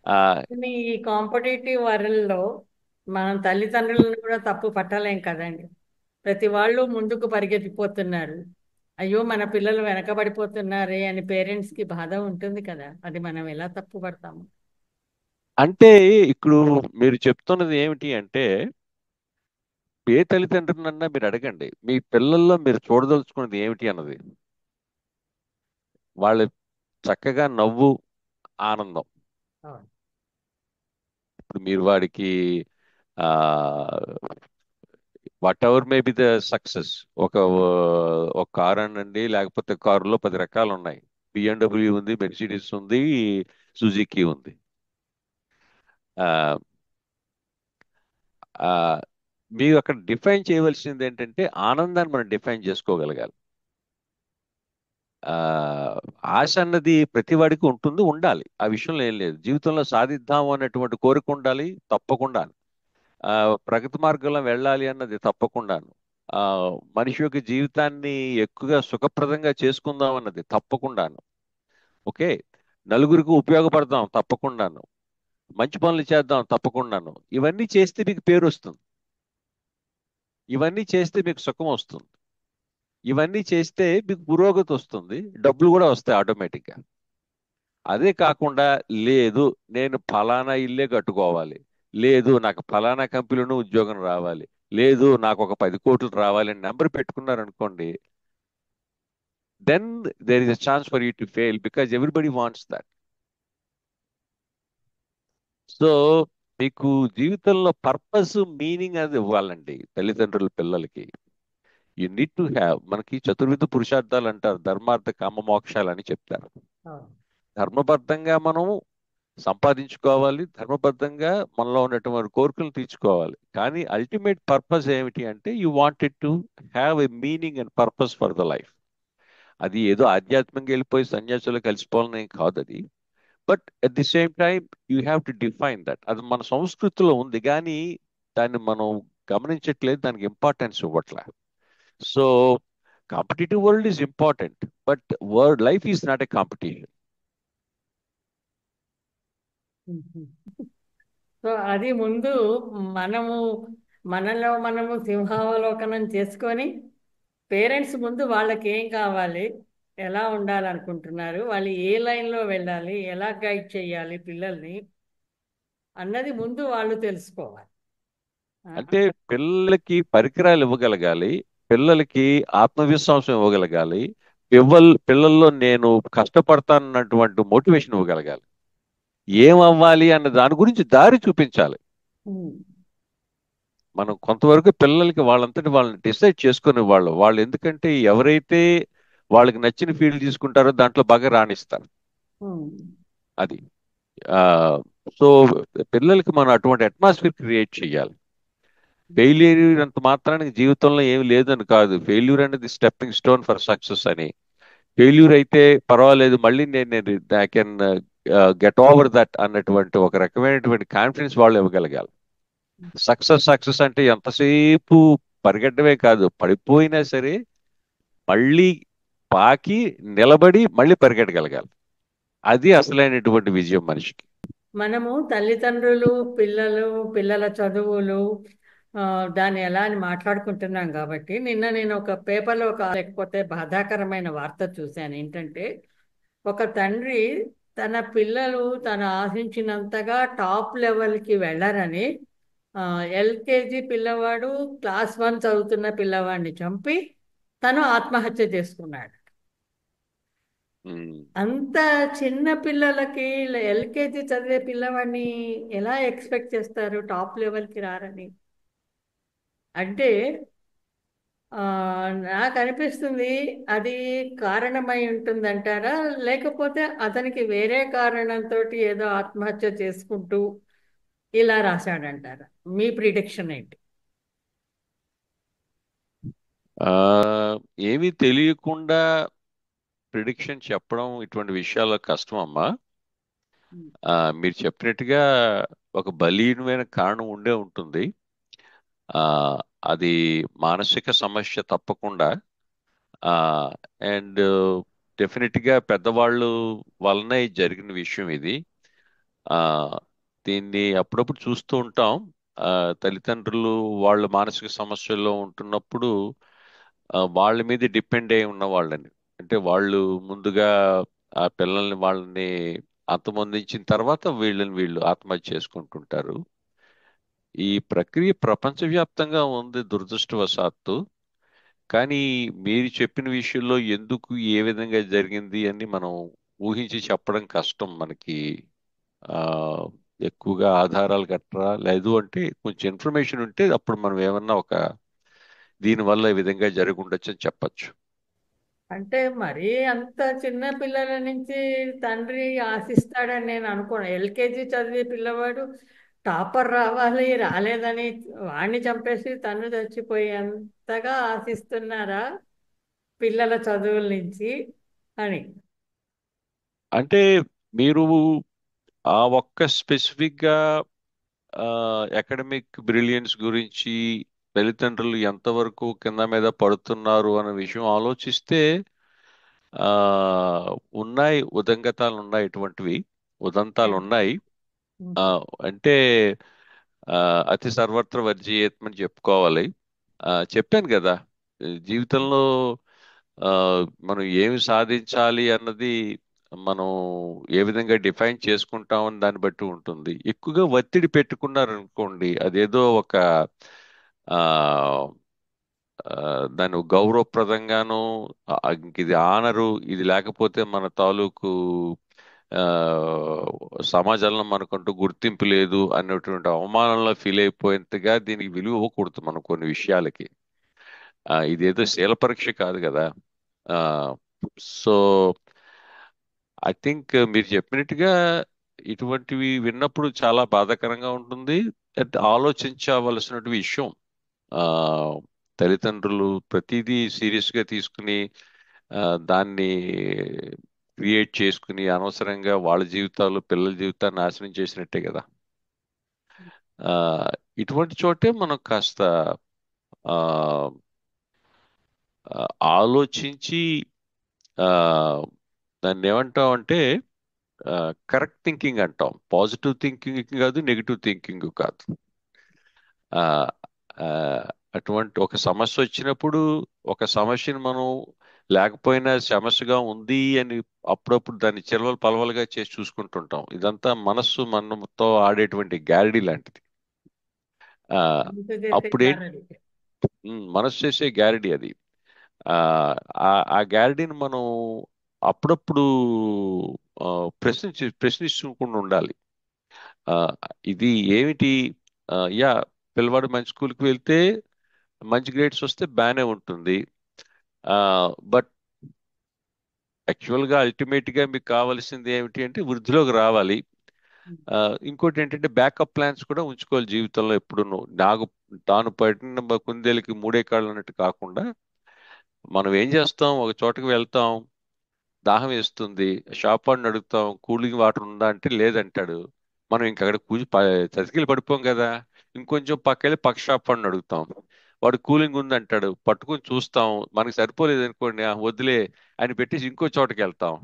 ఆ కానీ ఈ కాంపిటేటివ్ వరల్డ్లో మనం తల్లిదండ్రులను కూడా తప్పు పట్టలేం కదండి. ప్రతి వాళ్ళు ముందుకు పరిగెత్తిపోతున్నారు. అయ్యో మన పిల్లలు వెనకబడిపోతున్నారే అని పేరెంట్స్కి బాధ ఉంటుంది కదా, అది మనం ఎలా తప్పు పడతాము? అంటే ఇప్పుడు మీరు చెప్తున్నది ఏమిటి అంటే, ఏ తల్లిదండ్రులన్నా మీరు అడగండి, మీ పిల్లల్లో మీరు చూడదలుచుకున్నది ఏమిటి అన్నది. వాళ్ళు చక్కగా నవ్వు, ఆనందం. అవును. ఇప్పుడు మీరు వాడికి ఆ what ever may be the success, ఒక ఒక కార్ అనండి, లేకపోతే కారులో 10 రకాలు ఉన్నాయి. బిఎండబ్ల్యూ ఉంది, మెర్సిడీస్ ఉంది, సుజుకి ఉంది. ఆ మీరు అక్కడ డిఫైన్ చేయవలసింది ఏంటంటే ఆనందాన్ని మనం డిఫైన్ చేసుకోగలగాలి. ఆ, ఆశ అన్నది ప్రతి వాడికి ఉంటుంది, ఉండాలి. ఆ విషయంలో ఏం లేదు. జీవితంలో సాధిద్దాం అన్నటువంటి కోరిక ఉండాలి తప్పకుండా. ఆ, ప్రగతి మార్గంలో వెళ్ళాలి అన్నది తప్పకుండాను. ఆ, మనిషి యొక్క జీవితాన్ని ఎక్కువగా సుఖప్రదంగా చేసుకుందాం అన్నది తప్పకుండాను. ఓకే. నలుగురికి ఉపయోగపడదాం తప్పకుండాను. మంచి పనులు చేద్దాం తప్పకుండాను. ఇవన్నీ చేస్తే మీకు పేరు వస్తుంది. ఇవన్నీ చేస్తే మీకు సుఖం వస్తుంది. ఇవన్నీ చేస్తే మీకు పురోగతి వస్తుంది. డబ్బులు కూడా వస్తాయి ఆటోమేటిక్గా. అదే కాకుండా లేదు నేను ఫలానా ఇల్లే కట్టుకోవాలి, లేదు నాకు ఫలానా కంపెనీలోనే ఉద్యోగం రావాలి, లేదు నాకు ఒక 10 కోట్లు రావాలి అని నెంబర్ పెట్టుకున్నారనుకోండి, then there is a chance for you to fail because everybody wants that. So మీకు జీవితంలో పర్పస్ మీనింగ్ అది ఇవ్వాలండి తల్లిదండ్రుల పిల్లలకి. You need to have. మనకి చతుర్విధ పురుషార్థాలు అంటారు, ధర్మార్థ కామ మోక్షాలు అని చెప్తారు. అవును. ధర్మబద్ధంగా మనం సంపాదించుకోవాలి, ధర్మబద్ధంగా మనలో ఉన్నటువంటి కోరికలు తీర్చుకోవాలి. కానీ అల్టిమేట్ పర్పస్ ఏమిటి అంటే you wanted to have a meaning and purpose for the life. అది ఏదో ఆధ్యాత్మికంగా వెళ్ళిపోయి సన్యాసులు కలిసిపోవాలని కాదు అది. But at the same time you have to define that. అది మన సంస్కృతిలో ఉంది కానీ దాన్ని మనం గమనించట్లేదు, దానికి ఇంపార్టెన్స్ ఇవ్వట్లే. So competitive world is important, but world life is not a competition. Hmm. So అది ముందు మనము మనలో మనము సింహావలోకనం చేసుకొని పేరెంట్స్ ముందు వాళ్ళకి ఏం కావాలి, ఎలా ఉండాలనుకుంటున్నారు, వాళ్ళు ఏ లైన్లో వెళ్ళాలి, ఎలా గైడ్ చేయాలి పిల్లల్ని అన్నది ముందు వాళ్ళు తెలుసుకోవాలి. అంటే పిల్లలకి పరికరాలు ఇవ్వగలగాలి, పిల్లలకి ఆత్మవిశ్వాసం ఇవ్వగలగాలి, పిల్లల్లో నేను కష్టపడతానన్నటువంటి మోటివేషన్ ఇవ్వగలగాలి. ఏం అవ్వాలి అన్న దాని గురించి దారి చూపించాలి. ఉమ్, మనం కొంతవరకు పిల్లలకి వాళ్ళంతటి వాళ్ళని డిసైడ్ చేసుకునే వాళ్ళు ఎందుకంటే ఎవరైతే వాళ్ళకి నచ్చిన ఫీల్డ్ తీసుకుంటారో దాంట్లో బాగా రాణిస్తారు. ఉమ్, అది ఆ సో పిల్లలకి మనం అటువంటి అట్మాస్ఫియర్ క్రియేట్ చేయాలి. ఫెయిల్యూర్ అంత మాత్రానికి జీవితంలో ఏమి లేదని కాదు. ఫెయిల్యూర్ అనేది స్టెప్పింగ్ స్టోన్ ఫర్ సక్సెస్ అని. ఫెయిల్యూర్ అయితే పర్వాలేదు, మళ్ళీ నేను I can get over that అన్నటువంటి ఒక రకమైనటువంటి కాన్ఫిడెన్స్ వాళ్ళు ఇవ్వగలగాలి. సక్సెస్ సక్సెస్ అంటే ఎంతసేపు పరిగెట్టడమే కాదు, పడిపోయినా సరే మళ్ళీ పాకి నిలబడి మళ్ళీ పరిగెట్టగలగాలి. అది అసలైనటువంటి విజయం మనిషికి. మనము తల్లిదండ్రులు పిల్లలు పిల్లల చదువులు ఆ, దాన్ని ఎలా అని మాట్లాడుకుంటున్నాం కాబట్టి నిన్న నేను ఒక పేపర్లో ఒక లేకపోతే బాధాకరమైన వార్త చూశాను. ఏంటంటే ఒక తండ్రి తన పిల్లలు తను ఆశించినంతగా టాప్ లెవెల్కి వెళ్ళరని ఎల్కేజీ పిల్లవాడు క్లాస్ 1 చదువుతున్న పిల్లవాడిని చంపి తను ఆత్మహత్య చేసుకున్నాడు. ఉమ్. అంత చిన్న పిల్లలకి ఎల్కేజీ చదివే పిల్లవాడిని ఎలా ఎక్స్పెక్ట్ చేస్తారు టాప్ లెవెల్కి రారని? అంటే ఆ, నాకు అనిపిస్తుంది అది కారణమై ఉంటుందంటారా, లేకపోతే అతనికి వేరే కారణంతో ఏదో ఆత్మహత్య చేసుకుంటూ ఇలా రాశాడంటారా? మీ ప్రిడిక్షన్ ఏంటి? ఆ, ఏమీ తెలియకుండా ప్రిడిక్షన్ చెప్పడం ఇటువంటి విషయాల్లో కష్టం అమ్మా. మీరు చెప్పినట్టుగా ఒక బలీయమైన కారణం ఉండే ఉంటుంది. ఆ, అది మానసిక సమస్య తప్పకుండా. అండ్ డెఫినెట్గా పెద్దవాళ్ళు వలన జరిగిన విషయం ఇది. ఆ, దీన్ని అప్పుడప్పుడు చూస్తూ ఉంటాం. ఆ, తల్లిదండ్రులు వాళ్ళ మానసిక సమస్యల్లో ఉంటున్నప్పుడు వాళ్ళ మీద డిపెండ్ అయి ఉన్న వాళ్ళని, అంటే వాళ్ళు ముందుగా ఆ పిల్లల్ని వాళ్ళని అంతమొందించిన తర్వాత వీళ్ళు ఆత్మహత్య చేసుకుంటుంటారు. ఈ ప్రక్రియ ప్రపంచవ్యాప్తంగా ఉంది దురదృష్టవశాత్తు. కానీ మీరు చెప్పిన విషయంలో ఎందుకు ఏ విధంగా జరిగింది అని మనం ఊహించి చెప్పడం కష్టం మనకి. ఆ ఎక్కువగా ఆధారాలు గట్రా లేదు అంటే కొంచెం ఇన్ఫర్మేషన్ ఉంటే అప్పుడు మనం ఏమన్నా ఒక దీనివల్ల ఈ విధంగా జరిగి ఉండొచ్చు అని చెప్పచ్చు. అంటే మరీ అంత చిన్న పిల్లల నుంచి తండ్రి ఆశిస్తాడని నేను అనుకోను. ఎల్కేజీ చదివే పిల్లవాడు టాపర్ రావాలి, రాలేదని వాడిని చంపేసి తను చచ్చిపోయేంతగా ఆశిస్తున్నారా పిల్లల చదువుల నుంచి అని. అంటే మీరు ఆ ఒక్క స్పెసిఫిక్ గా అకాడమిక్ బ్రిలియన్స్ గురించి తల్లిదండ్రులు ఎంతవరకు కింద మీద పడుతున్నారు అనే విషయం ఆలోచిస్తే ఆ ఉన్నాయి, ఉదంగతాలు ఉన్నాయి, ఇటువంటివి ఉదంతాలు ఉన్నాయి. ఆ, అంటే అతి సర్వత్ర వర్జీయత్మని చెప్పుకోవాలి. చెప్పాను కదా, జీవితంలో ఆ, మనం ఏమి సాధించాలి అన్నది మనం ఏ విధంగా డిఫైన్ చేసుకుంటామని దాన్ని బట్టి ఉంటుంది. ఎక్కువగా ఒత్తిడి పెట్టుకున్నారనుకోండి, అదేదో ఒక ఆ ఆ, దాన్ని గౌరవప్రదంగాను, ఇంక ఇది ఆనరు, ఇది లేకపోతే మన తాలూకు ఆ సమాజంలో మనకంటూ గుర్తింపు లేదు అన్నటువంటి అవమానంలో ఫీల్ అయిపోయేంతగా దీనికి విలువ ఇవ్వకూడదు మనం కొన్ని విషయాలకి. ఇదేదో శీల పరీక్ష కాదు కదా. ఆ సో ఐ థింక్ మీరు చెప్పినట్టుగా ఇటువంటివి విన్నప్పుడు చాలా బాధాకరంగా ఉంటుంది. ఆలోచించవలసిన విషయం. ఆ తల్లిదండ్రులు ప్రతిదీ సీరియస్ గా తీసుకుని ఆ, దాన్ని క్రియేట్ చేసుకుని అనవసరంగా వాళ్ళ జీవితాలు, పిల్లల జీవితాన్ని నాశనం చేసినట్టే కదా. ఆ ఇటువంటి చోటే మనం కాస్త ఆ ఆలోచించి ఆ దాన్ని ఏమంటాం అంటే కరెక్ట్ థింకింగ్ అంటాం. పాజిటివ్ థింకింగ్ కాదు, నెగిటివ్ థింకింగ్ కాదు. ఆ ఆ, అటువంటి ఒక సమస్య వచ్చినప్పుడు ఒక సమస్యను మనం లేకపోయినా సమస్యగా ఉంది అని అప్పుడప్పుడు దాన్ని చిలవలు పలవలుగా చేసి చూసుకుంటుంటాం. ఇదంతా మనస్సు మనతో ఆడేటువంటి గారడీ లాంటిది. ఆ ఇంత చేసే అప్పుడేంటి, గారడి. మనస్సు చేసే గారడీ అది. ఆ ఆ గారడీని మనం అప్పుడప్పుడు ప్రశ్నించుకుండా ఉండాలి. ఆ, ఇది ఏమిటి? యా, పిల్లవాడు మంచి స్కూల్కి వెళ్తే మంచి గ్రేడ్స్ వస్తే బాగానే ఉంటుంది. బట్ యాక్చువల్ గా అల్టిమేట్ గా మీకు కావాల్సింది ఏమిటి అంటే వృద్ధిలోకి రావాలి. ఆ, ఇంకోటి ఏంటంటే బ్యాకప్ ప్లాన్స్ కూడా ఉంచుకోవాలి జీవితంలో ఎప్పుడు. నాకు తాను పడిన కుందేలకి మూడే కాళ్ళు అన్నట్టు కాకుండా మనం ఏం చేస్తాం, ఒక చోటకి వెళ్తాం, దాహం వేస్తుంది, షాప్ వాడిని అడుగుతాం కూలింగ్ వాటర్ ఉందా అంటే లేదంటాడు. మనం ఇంక అక్కడ చతికిలు పడిపోం కదా. ఇంకొంచెం పక్కెళ్ళి పక్క షాప్ వాడిని అడుగుతాం, వాడు కూలింగ్ ఉంది అంటాడు. పట్టుకొని చూస్తాం, మనకి సరిపోలేదు అనుకోండి, వదిలే అని పెట్టేసి ఇంకో చోటకి వెళ్తాం,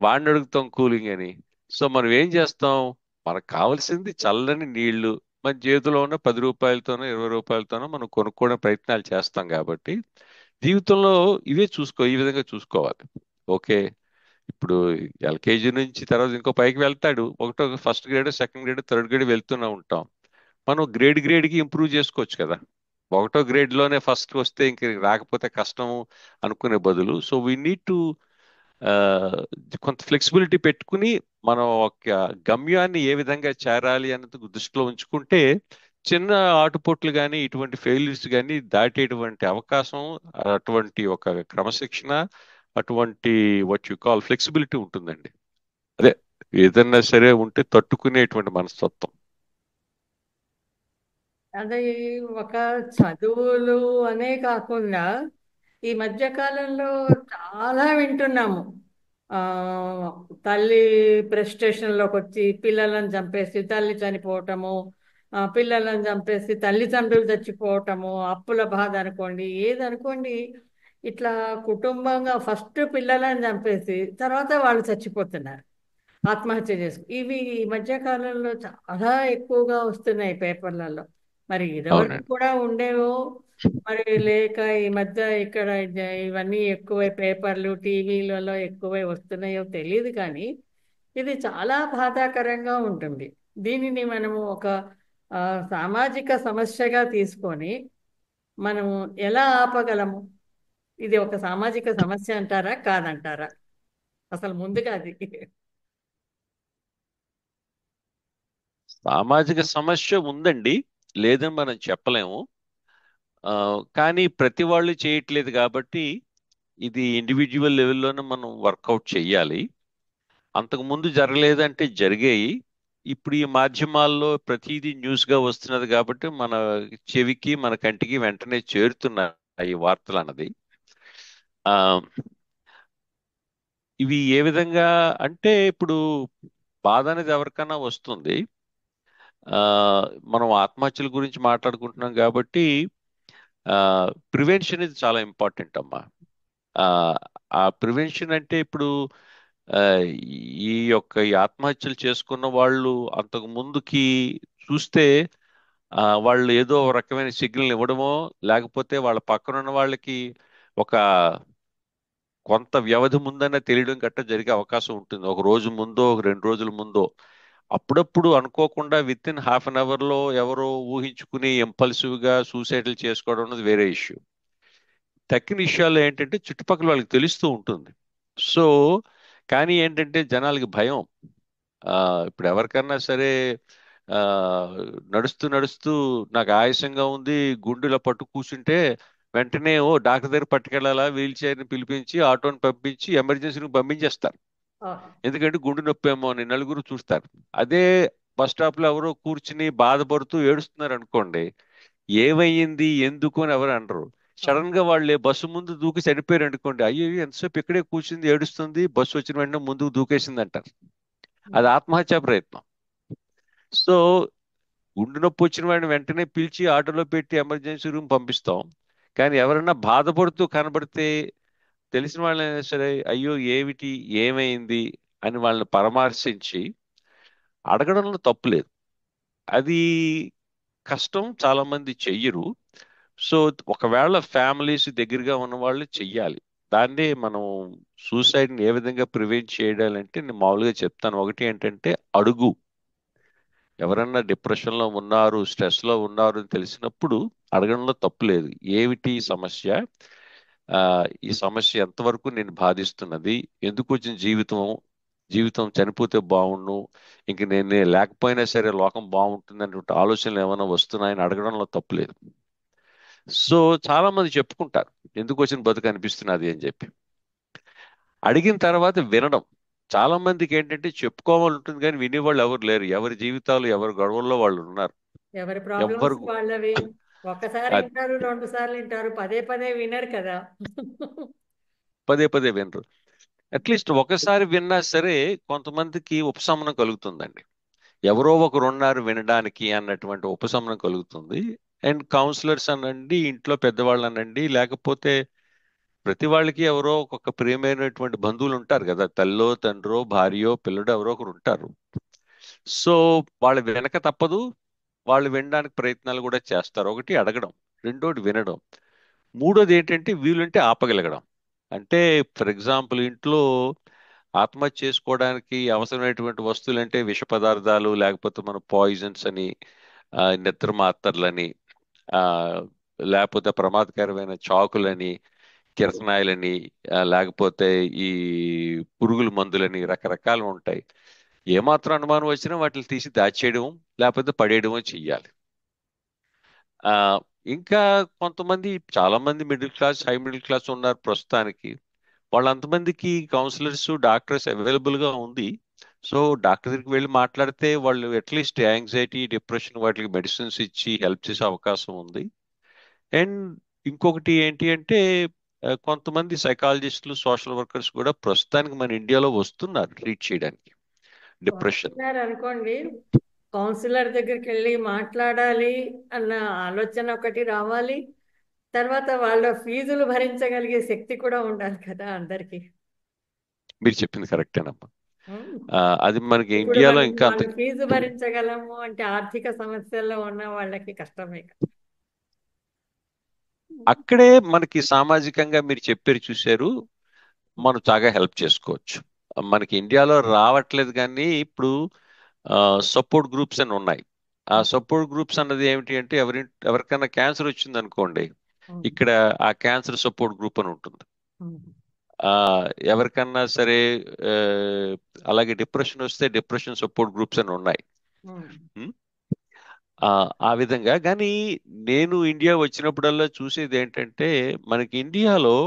వాడిని అడుగుతాం కూలింగ్ అని. సో మనం ఏం చేస్తాం, మనకు కావాల్సింది చల్లని నీళ్లు మన చేతిలో ఉన్న 10 రూపాయలతోనో 20 రూపాయలతోనో మనం కొనుక్కోవడం ప్రయత్నాలు చేస్తాం. కాబట్టి జీవితంలో ఈ విధంగా చూసుకోవాలి. ఓకే, ఇప్పుడు ఎల్కేజీ నుంచి తర్వాత ఇంకో పైకి వెళ్తాడు, ఒకటో first grade, second grade, third grade వెళ్తూనే ఉంటాం. మనం గ్రేడ్కి ఇంప్రూవ్ చేసుకోవచ్చు కదా. ఒకటో గ్రేడ్ లోనే ఫస్ట్ వస్తే ఇంక రాకపోతే కష్టం అనుకునే బదులు, సో వీ నీడ్ టు కొంత ఫ్లెక్సిబిలిటీ పెట్టుకుని మనం ఒక గమ్యాన్ని ఏ విధంగా చేరాలి అన్నది దృష్టిలో ఉంచుకుంటే చిన్న ఆటుపోట్లు కానీ ఇటువంటి ఫెయిల్యూర్స్ కానీ దాటేటువంటి అవకాశం, అటువంటి ఒక క్రమశిక్షణ, అటువంటి వాట్ యు కాల్ ఫ్లెక్సిబిలిటీ ఉంటుందండి. అదే, ఏదన్నా సరే ఉంటే తట్టుకునేటువంటి మనస్తత్వం. అది ఒక చదువులు అనే కాకుండా ఈ మధ్య కాలంలో చాలా వింటున్నాము. ఆ, తల్లి ప్రెస్టేషన్లోకి వచ్చి పిల్లలను చంపేసి తల్లి చనిపోవటము, పిల్లలను చంపేసి తల్లిదండ్రులు చచ్చిపోవటము, అప్పుల బాధ అనుకోండి, ఏదనుకోండి, ఇట్లా కుటుంబంగా ఫస్ట్ పిల్లలను చంపేసి తర్వాత వాళ్ళు చచ్చిపోతున్నారు, ఆత్మహత్య చేసుకు. ఇవి ఈ మధ్య కాలంలో చాలా ఎక్కువగా వస్తున్నాయి పేపర్లలో. మరి ఇదివరకు అవునండి. కూడా ఉండేవో మరి లేక ఈ మధ్య ఇక్కడ ఇవన్నీ ఎక్కువై పేపర్లు టీవీలలో ఎక్కువై వస్తున్నాయో తెలియదు కానీ ఇది చాలా బాధాకరంగా ఉంటుంది. దీనిని మనము ఒక ఆ, సామాజిక సమస్యగా తీసుకొని మనము ఎలా ఆపగలము? ఇది ఒక సామాజిక సమస్య అంటారా, కాదంటారా? అసలు ముందుగా అది. సామాజిక సమస్య ఉందండి, లేదని మనం చెప్పలేము. ఆ, కానీ ప్రతి వాళ్ళు చేయట్లేదు కాబట్టి ఇది ఇండివిజువల్ లెవెల్లోనే మనం వర్కౌట్ చెయ్యాలి. అంతకు ముందు జరగలేదంటే జరిగాయి. ఇప్పుడు ఈ మాధ్యమాల్లో ప్రతిదీ న్యూస్ గా వస్తున్నది కాబట్టి మన చెవికి మన కంటికి వెంటనే చేరుతున్నాయి ఈ వార్తలు అన్నది. ఆ ఇవి ఏ విధంగా అంటే ఇప్పుడు బాధ అనేది ఎవరికైనా వస్తుంది. ఆ మనం ఆత్మహత్యల గురించి మాట్లాడుకుంటున్నాం కాబట్టి ప్రివెన్షన్ ఇది చాలా ఇంపార్టెంట్ అమ్మా. ఆ ఆ ప్రివెన్షన్ అంటే ఇప్పుడు ఆ, ఈ ఆత్మహత్యలు చేసుకున్న వాళ్ళు అంతకు ముందుకి చూస్తే వాళ్ళు ఏదో ఒక రకమైన సిగ్నల్ ఇవ్వడమో, లేకపోతే వాళ్ళ పక్కన ఉన్న వాళ్ళకి ఒక కొంత వ్యవధి ముందనే తెలియడం గట్రా జరిగే అవకాశం ఉంటుంది. ఒక రోజు ముందో ఒక 2 రోజుల ముందో అప్పుడప్పుడు అనుకోకుండా within half an hour లో ఎవరో ఊహించుకుని ఇంపల్సివ్ గా సూసైడ్లు చేసుకోవడం అనేది వేరే ఇష్యూ. తక్కిన విషయాలు ఏంటంటే చుట్టుపక్కల వాళ్ళకి తెలుస్తూ ఉంటుంది. సో కానీ ఏంటంటే జనాలకి భయం. ఆ ఇప్పుడు ఎవరికన్నా సరే ఆ నడుస్తూ నడుస్తూ నాకు ఆయాసంగా ఉంది, గుండెలో పట్టు కూర్చుంటే వెంటనే ఓ డాక్టర్ దగ్గర పట్టుకెళ్ళాలా, వీల్ చైర్ని పిలిపించి ఆటోని పంపించి ఎమర్జెన్సీని పంపించేస్తారు. ఆ, ఎందుకంటే గుండె నొప్పి ఏమో అని నలుగురు చూస్తారు. అదే బస్ స్టాప్ లో ఎవరో కూర్చుని బాధపడుతూ ఏడుస్తున్నారు అనుకోండి, ఏమయ్యింది ఎందుకు అని ఎవరు అనరు. అవును. సడన్ గా వాళ్ళే బస్సు ముందు దూకి చనిపోయారు అనుకోండి, అయ్యో ఎంతసేపు ఇక్కడే కూర్చుంది ఏడుస్తుంది, బస్సు వచ్చిన వెంటనే ముందుకు దూకేసింది అంటారు. అది ఉమ్, ఆత్మహత్యా ప్రయత్నం. సో గుండె నొప్పి వచ్చిన వాడిని వెంటనే పిలిచి ఆటోలో పెట్టి ఎమర్జెన్సీ రూమ్ పంపిస్తాం. కానీ ఎవరైనా బాధపడుతూ కనబడితే తెలిసిన వాళ్ళైనా సరే అయ్యో ఏమిటి, ఏమైంది అని వాళ్ళని పరామర్శించి అడగడంలో తప్పు లేదు. అది కష్టం, చాలా మంది చెయ్యరు. సో ఒకవేళ ఫ్యామిలీస్ దగ్గరగా ఉన్న వాళ్ళు చెయ్యాలి. దాన్నే మనం సూసైడ్ని ఏ విధంగా ప్రివెంట్ చేయాలంటే నేను మామూలుగా చెప్తాను. ఒకటి ఏంటంటే అడుగు. ఎవరన్నా డిప్రెషన్ లో ఉన్నారు, స్ట్రెస్ లో ఉన్నారు అని తెలిసినప్పుడు అడగడంలో తప్పు లేదు. ఏమిటి సమస్య, ఆ ఈ సమస్య ఎంతవరకు నేను బాధిస్తున్నది, ఎందుకు వచ్చిన జీవితం, జీవితం చనిపోతే బాగుండు, ఇంక నేను లేకపోయినా సరే లోకం బాగుంటుంది అనేటువంటి ఆలోచనలు ఏమైనా వస్తున్నాయని అడగడంలో తప్పు లేదు. సో చాలా మంది చెప్పుకుంటారు ఎందుకు వచ్చిన బతుకు అనిపిస్తున్నది అని చెప్పి. అడిగిన తర్వాత వినడం. చాలా మందికి ఏంటంటే చెప్పుకోవాలని ఉంటుంది కానీ వినేవాళ్ళు ఎవరు లేరు. ఎవరి జీవితాలు ఎవరి గొడవల్లో వాళ్ళు ఉన్నారు. ఎవరి ప్రాబ్లమ్స్ ఎవ్వరు వాళ్ళవి. ఒక్కసారి అది వింటారు, 2 సార్లు వింటారు, పదే పదే వినరు కదా. పదే పదే వినరు. అట్లీస్ట్ ఒకసారి విన్నా సరే కొంతమందికి ఉపశమనం కలుగుతుందండి. ఎవరో ఒకరు ఉన్నారు వినడానికి అన్నటువంటి ఉపశమనం కలుగుతుంది. అండ్ కౌన్సిలర్స్ అనండి, ఇంట్లో పెద్దవాళ్ళు అనండి, లేకపోతే ప్రతి వాళ్ళకి ఎవరో ఒక ప్రియమైనటువంటి బంధువులు ఉంటారు కదా, తల్లో తండ్రో భార్యో పిల్లడో ఎవరో ఒకరు ఉంటారు. సో వాళ్ళు వెనక తప్పదు, వాళ్ళు వినడానికి ప్రయత్నాలు కూడా చేస్తారు. ఒకటి అడగడం, రెండోది వినడం, మూడోది ఏంటంటే వీలుంటే ఆపగలగడం. అంటే ఫర్ ఎగ్జాంపుల్ ఇంట్లో ఆత్మహత్య చేసుకోవడానికి అవసరమైనటువంటి వస్తువులు అంటే విష పదార్థాలు, లేకపోతే మన పాయిజన్స్ అని, నిద్ర మాత్రలని, ఆ లేకపోతే ప్రమాదకరమైన చాకులని, కిరసనాయిలని, లేకపోతే ఈ పురుగుల మందులని రకరకాలు ఉంటాయి. ఏమాత్రం అనుమానం వచ్చినా వాటిని తీసి దాచేయడం లేకపోతే పడేయడమో చెయ్యాలి. ఆ ఇంకా కొంతమంది, చాలా మంది middle class high middle class ఉన్నారు ప్రస్తుతానికి. వాళ్ళంతమందికి కౌన్సిలర్స్ డాక్టర్స్ అవైలబుల్ గా ఉంది. సో డాక్టర్ దగ్గరికి వెళ్ళి మాట్లాడితే వాళ్ళు అట్లీస్ట్ యాంగ్జైటీ డిప్రెషన్ వాటికి మెడిసిన్స్ ఇచ్చి హెల్ప్ చేసే అవకాశం ఉంది. అండ్ ఇంకొకటి ఏంటి అంటే కొంతమంది సైకాలజిస్టులు సోషల్ వర్కర్స్ కూడా ప్రస్తుతానికి మన ఇండియాలో వస్తున్నారు ట్రీట్ చేయడానికి డిప్రెషన్. వస్తున్నారు అనుకోండి. కౌన్సిలర్ దగ్గరికి వెళ్ళి మాట్లాడాలి అన్న ఆలోచన ఒకటి రావాలి. తర్వాత వాళ్ళ ఫీజులు భరించగలిగే శక్తి కూడా ఉండాలి కదా అందరికి. మీరు చెప్పింది కరెక్టేనమ్మా. ఉమ్. అది మనకి ఇప్పుడు ఇండియాలో మనం ఇంకా అంత. వాళ్ళ ఫీజు భరించగలము అంటే ఆర్థిక సమస్యల్లో ఉన్న వాళ్ళకి కష్టమే కదా. అక్కడే మనకి సామాజికంగా మీరు చెప్పారు చూశారు, మనం చాలా హెల్ప్ చేసుకోవచ్చు. మనకి ఇండియాలో రావట్లేదు కానీ ఇప్పుడు సపోర్ట్ గ్రూప్స్ అని ఉన్నాయి. ఆ ఉమ్. సపోర్ట్ గ్రూప్స్ అన్నది ఏమిటి అంటే ఎవరికైనా క్యాన్సర్ వచ్చింది అనుకోండి, ఉమ్. ఇక్కడ ఆ క్యాన్సర్ సపోర్ట్ గ్రూప్ అని ఉంటుంది. ఉమ్. ఆ ఎవరికన్నా సరే ఆ, అలాగే డిప్రెషన్ వస్తే డిప్రెషన్ సపోర్ట్ గ్రూప్స్ అని ఉన్నాయి. ఉమ్. ఉం? ఆ ఆ విధంగా కానీ నేను ఇండియా వచ్చినప్పుడల్లా చూసేది ఏంటంటే మనకి ఇండియాలో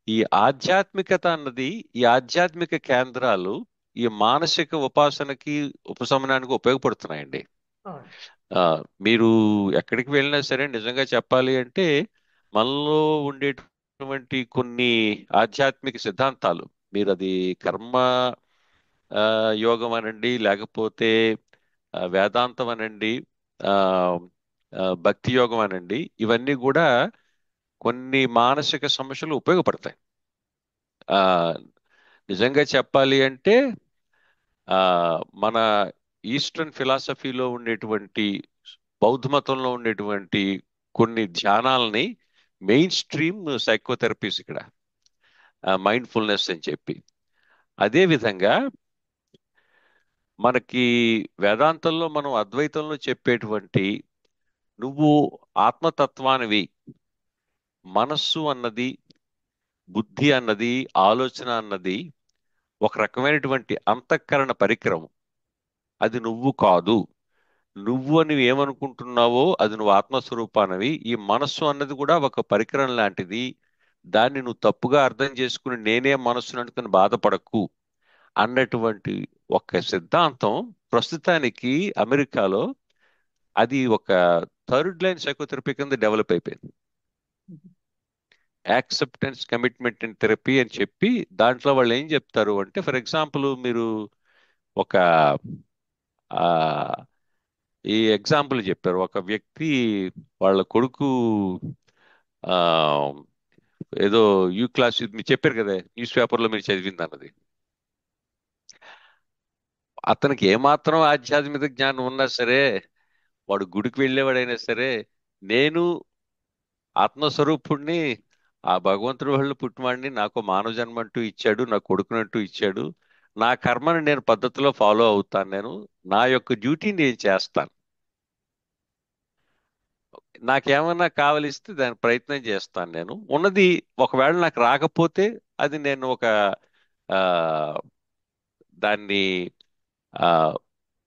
ఈ ఆధ్యాత్మికత అన్నది, ఈ ఆధ్యాత్మిక కేంద్రాలు ఈ మానసిక ఉపాసనకి ఉపశమనానికి ఉపయోగపడుతున్నాయండి. అవును. ఆ, మీరు ఎక్కడికి వెళ్ళినా సరే నిజంగా చెప్పాలి అంటే మనలో ఉండేటువంటి కొన్ని ఆధ్యాత్మిక సిద్ధాంతాలు, మీరు అది కర్మ యోగం అనండి, లేకపోతే వేదాంతం అనండి, ఆ, భక్తి యోగం అనండి, ఇవన్నీ కూడా కొన్ని మానసిక సమస్యలు ఉపయోగపడతాయి. ఆ, నిజంగా చెప్పాలి అంటే ఆ, మన ఈస్టర్న్ ఫిలాసఫీలో ఉండేటువంటి, బౌద్ధ మతంలో ఉండేటువంటి కొన్ని ధ్యానాలని మెయిన్ స్ట్రీమ్ సైకోథెరపీస్ ఇక్కడ, మైండ్ఫుల్నెస్ అని చెప్పి. అదే విధంగా మనకి వేదాంతంలో మనం అద్వైతంలో చెప్పేటువంటి, నువ్వు ఆత్మతత్వానివి, మనస్సు అన్నది, బుద్ధి అన్నది, ఆలోచన అన్నది ఒక రకమైనటువంటి అంతఃకరణ పరికరం. అది నువ్వు కాదు. నువ్వు అని ఏమనుకుంటున్నావో అది నువ్వు ఆత్మస్వరూపానివి. ఈ మనస్సు అన్నది కూడా ఒక పరికరం లాంటిది. దాన్ని నువ్వు తప్పుగా అర్థం చేసుకుని నేనే మనస్సును అనుకుని బాధపడకు అన్నటువంటి ఒక సిద్ధాంతం ప్రస్తుతానికి అమెరికాలో అది ఒక థర్డ్ లైన్ సైకోథెరపీ కింద డెవలప్ అయిపోయింది. యాక్సెప్టెన్స్ కమిట్మెంట్ ఇన్ థెరపీ అని చెప్పి దాంట్లో వాళ్ళు ఏం చెప్తారు అంటే, ఫర్ ఎగ్జాంపుల్ మీరు ఒక ఆ, ఈ ఎగ్జాంపుల్ చెప్పారు. ఒక వ్యక్తి వాళ్ళ కొడుకు ఆ, ఏదో యూ క్లాస్ మీరు చెప్పారు కదా, న్యూస్ పేపర్లో మీరు చదివింది అన్నది. అతనికి ఏమాత్రం ఆధ్యాత్మిక జ్ఞానం ఉన్నా సరే, వాడు గుడికి వెళ్ళేవాడైనా సరే, నేను ఆత్మస్వరూపుణ్ణి, ఆ భగవంతుడి వాళ్ళు పుట్టినవాడిని, నాకు మానవ జన్మ అంటూ ఇచ్చాడు, నా కొడుకునంటూ ఇచ్చాడు, నా కర్మని నేను పద్ధతిలో ఫాలో అవుతాను, నేను నా యొక్క డ్యూటీ నేను చేస్తాను, నాకేమన్నా కావలిస్తే దాని ప్రయత్నం చేస్తాను, నేను ఉన్నది ఒకవేళ నాకు రాకపోతే అది నేను ఒక ఆ, దాన్ని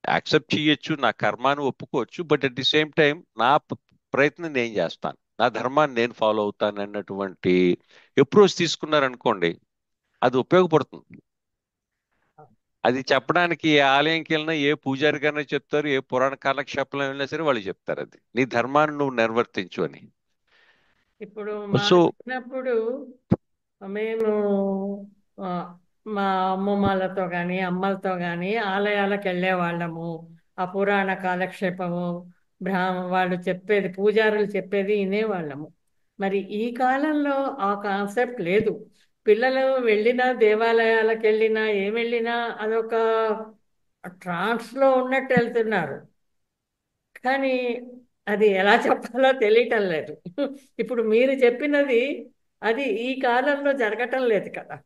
యాక్సెప్ట్ చేయొచ్చు, నా కర్మాన్ని ఒప్పుకోవచ్చు, but at the same time నా ప్రయత్నం నేను చేస్తాను, నా ధర్మాన్ని నేను ఫాలో అవుతాను అన్నటువంటి అప్రోచ్ తీసుకున్నారనుకోండి, అది ఉపయోగపడుతుంది. అది చెప్పడానికి ఏ ఆలయంకి వెళ్ళినా, ఏ పూజారి గారినా చెప్తారు, ఏ పురాణ కాలక్షేపంలో వెళ్ళినా సరే వాళ్ళు చెప్తారు అది నీ ధర్మాన్ని నువ్వు నిర్వర్తించు అని. ఇప్పుడు మా సో చిన్నప్పుడు మేము ఆ, మా అమ్మమ్మలతో కానీ అమ్మలతో కానీ ఆలయాలకు వెళ్ళే వాళ్ళము. ఆ పురాణ కాలక్షేపము, వాళ్ళు చెప్పేది, పూజారులు చెప్పేది వినేవాళ్ళము. మరి ఈ కాలంలో ఆ కాన్సెప్ట్ లేదు. పిల్లలు వెళ్ళినా, దేవాలయాలకు వెళ్ళినా, ఏం వెళ్ళినా అదొక ట్రాన్స్లో ఉన్నట్టు వెళ్తున్నారు. కానీ అది ఎలా చెప్పాలో తెలియటం లేదు. ఇప్పుడు మీరు చెప్పినది అది ఈ కాలంలో జరగటం లేదు కదా.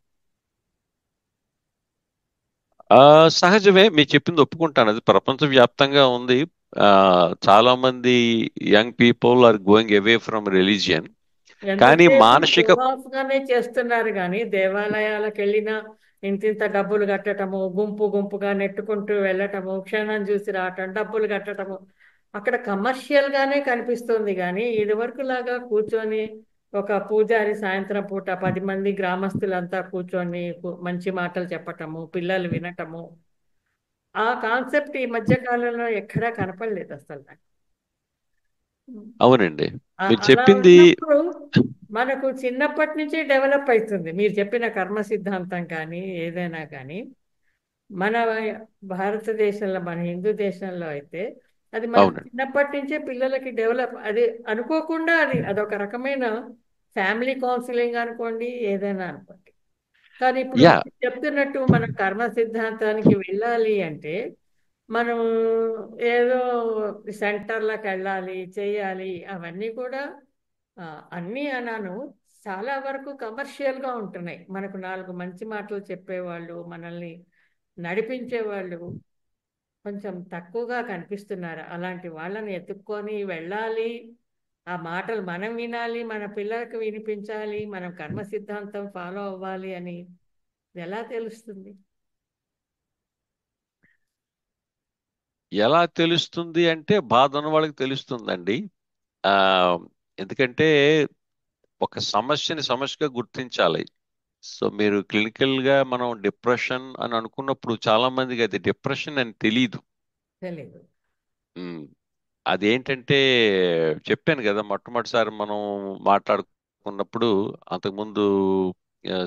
సహజమే, మీరు చెప్పింది ఒప్పుకుంటాను, అది ప్రపంచవ్యాప్తంగా ఉంది. ఆ, చాలా మంది young people are going away from religion. కానీ ఎంతసేపు షో మానసిక ఆఫ్ గానే చేస్తున్నారు కానీ దేవాలయాలకు వెళ్ళినా ఇంతింత డబ్బులు కట్టటము, గుంపు గుంపుగా నెట్టుకుంటూ వెళ్ళటము, క్షణం చూసి రావటం, డబ్బులు కట్టటము, అక్కడ కమర్షియల్ గానే కనిపిస్తుంది. కానీ ఇదివరకు లాగా కూర్చొని ఒక పూజారి సాయంత్రం పూట 10 మంది గ్రామస్తులంతా కూర్చొని మంచి మాటలు చెప్పటము, పిల్లలు వినటము, ఆ కాన్సెప్ట్ ఈ మధ్య కాలంలో ఎక్కడా కనపడలేదు అసలు నాకు. అవునండి, మీరు అలా చెప్పింది. ఉన్నప్పుడు మనకు చిన్నప్పటి నుంచి డెవలప్ అవుతుంది. మీరు చెప్పిన కర్మ సిద్ధాంతం కానీ ఏదైనా కానీ మన భారతదేశంలో, మన హిందూ దేశంలో అయితే అది మనకు అవునండి. చిన్నప్పటి నుంచే పిల్లలకి డెవలప్, అది అనుకోకుండా అదొక రకమైన ఫ్యామిలీ కౌన్సిలింగ్ అనుకోండి, ఏదైనా అనుకోండి. కానీ ఇప్పుడు యా, మీరు చెప్తున్నట్టు మనం కర్మ సిద్ధాంతానికి వెళ్ళాలి అంటే మనం ఏదో సెంటర్లకు వెళ్ళాలి, చేయాలి, అవన్నీ కూడా ఆ, అన్నీ అన్నాను, చాలా వరకు కమర్షియల్గా ఉంటున్నాయి. మనకు నాలుగు మంచి మాటలు చెప్పేవాళ్ళు, మనల్ని నడిపించేవాళ్ళు కొంచెం తక్కువగా కనిపిస్తున్నారు. అలాంటి వాళ్ళని ఎత్తుక్కొని వెళ్ళాలి, ఆ మాటలు మనం వినాలి, మన పిల్లలకు వినిపించాలి, మనం కర్మ సిద్ధాంతం ఫాలో అవ్వాలి అని ఎలా తెలుస్తుంది? ఎలా తెలుస్తుంది అంటే బాధ ఉన్న వాళ్ళకి తెలుస్తుందండి. ఆ, ఎందుకంటే ఒక సమస్యని సమస్యగా గుర్తించాలి. సో మీరు క్లినికల్ గా మనం డిప్రెషన్ అని అనుకున్నప్పుడు చాలా మందికి అది డిప్రెషన్ అని తెలియదు. తెలీదు. ఉమ్, అదేంటంటే చెప్పాను కదా మొట్టమొదటిసారి మనం మాట్లాడుకున్నప్పుడు అంతకుముందు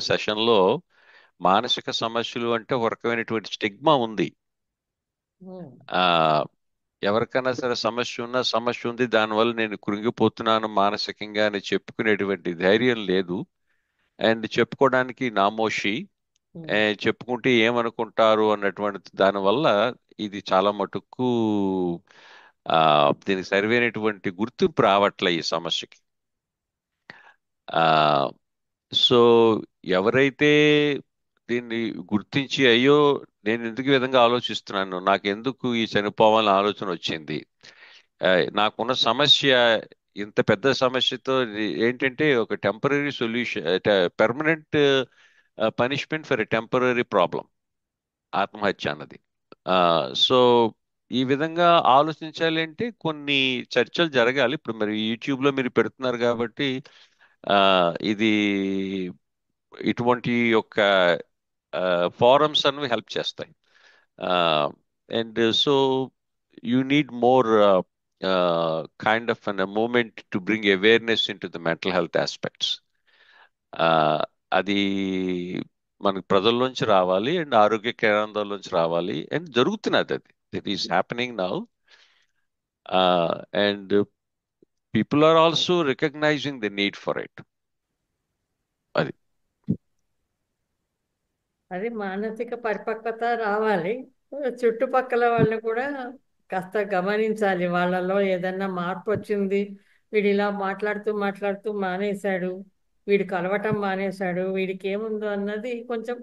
సెషన్ లో మానసిక సమస్యలు అంటే ఒక రకమైనటువంటి స్టిగ్మా ఉంది. ఉమ్, ఆ ఎవరికైనా సరే సమస్య ఉన్నా సమస్య ఉంది దానివల్ల నేను కృంగిపోతున్నాను మానసికంగా అని చెప్పుకునేటువంటి ధైర్యం లేదు. అండ్ చెప్పుకోవడానికి నామోషి. ఉమ్. చెప్పుకుంటే ఏమనుకుంటారు అన్నటువంటి దానివల్ల ఇది చాలా మటుకు ఆ దీనికి సరివైనటువంటి గుర్తింపు రావట్లే ఈ సమస్యకి. ఆ సో ఎవరైతే దీన్ని గుర్తించి అయ్యో నేను ఎందుకు ఈ విధంగా ఆలోచిస్తున్నాను, నాకు ఎందుకు ఈ చనిపోవాలని ఆలోచన వచ్చింది, ఆ, నాకున్న సమస్య ఇంత పెద్ద సమస్యతో ఏంటంటే ఒక temporary solution, permanent punishment for a temporary problem ఆత్మహత్య అన్నది. సో ఈ విధంగా ఆలోచించాలి అంటే కొన్ని చర్చలు జరగాలి. ఇప్పుడు మరి యూట్యూబ్ లో మీరు పెడుతున్నారు కాబట్టి ఆ, ఇది ఇటువంటి యొక్క ఫారమ్స్ అనేవి హెల్ప్ చేస్తాయి. And so you need more kind of an movement to bring awareness into the mental health aspects. అది మనకు ప్రజల్లోంచి రావాలి అండ్ ఆరోగ్య కేంద్రాల్లోంచి రావాలి అండ్ జరుగుతున్నది అది. It is happening now. And people are also recognising the need for it. అది అది మానసిక పరిపక్వత రావాలి. చుట్టుపక్కల వాళ్ళు కూడా కాస్త గమనించాలి. వాళ్ళలో ఏదన్నా మార్పు వచ్చింది, వీడు ఇలా మాట్లాడుతూ మాట్లాడుతూ మానేశాడు, వీడు కలవటం మానేశాడు, వీడికి ఏముందో అన్నది కొంచెం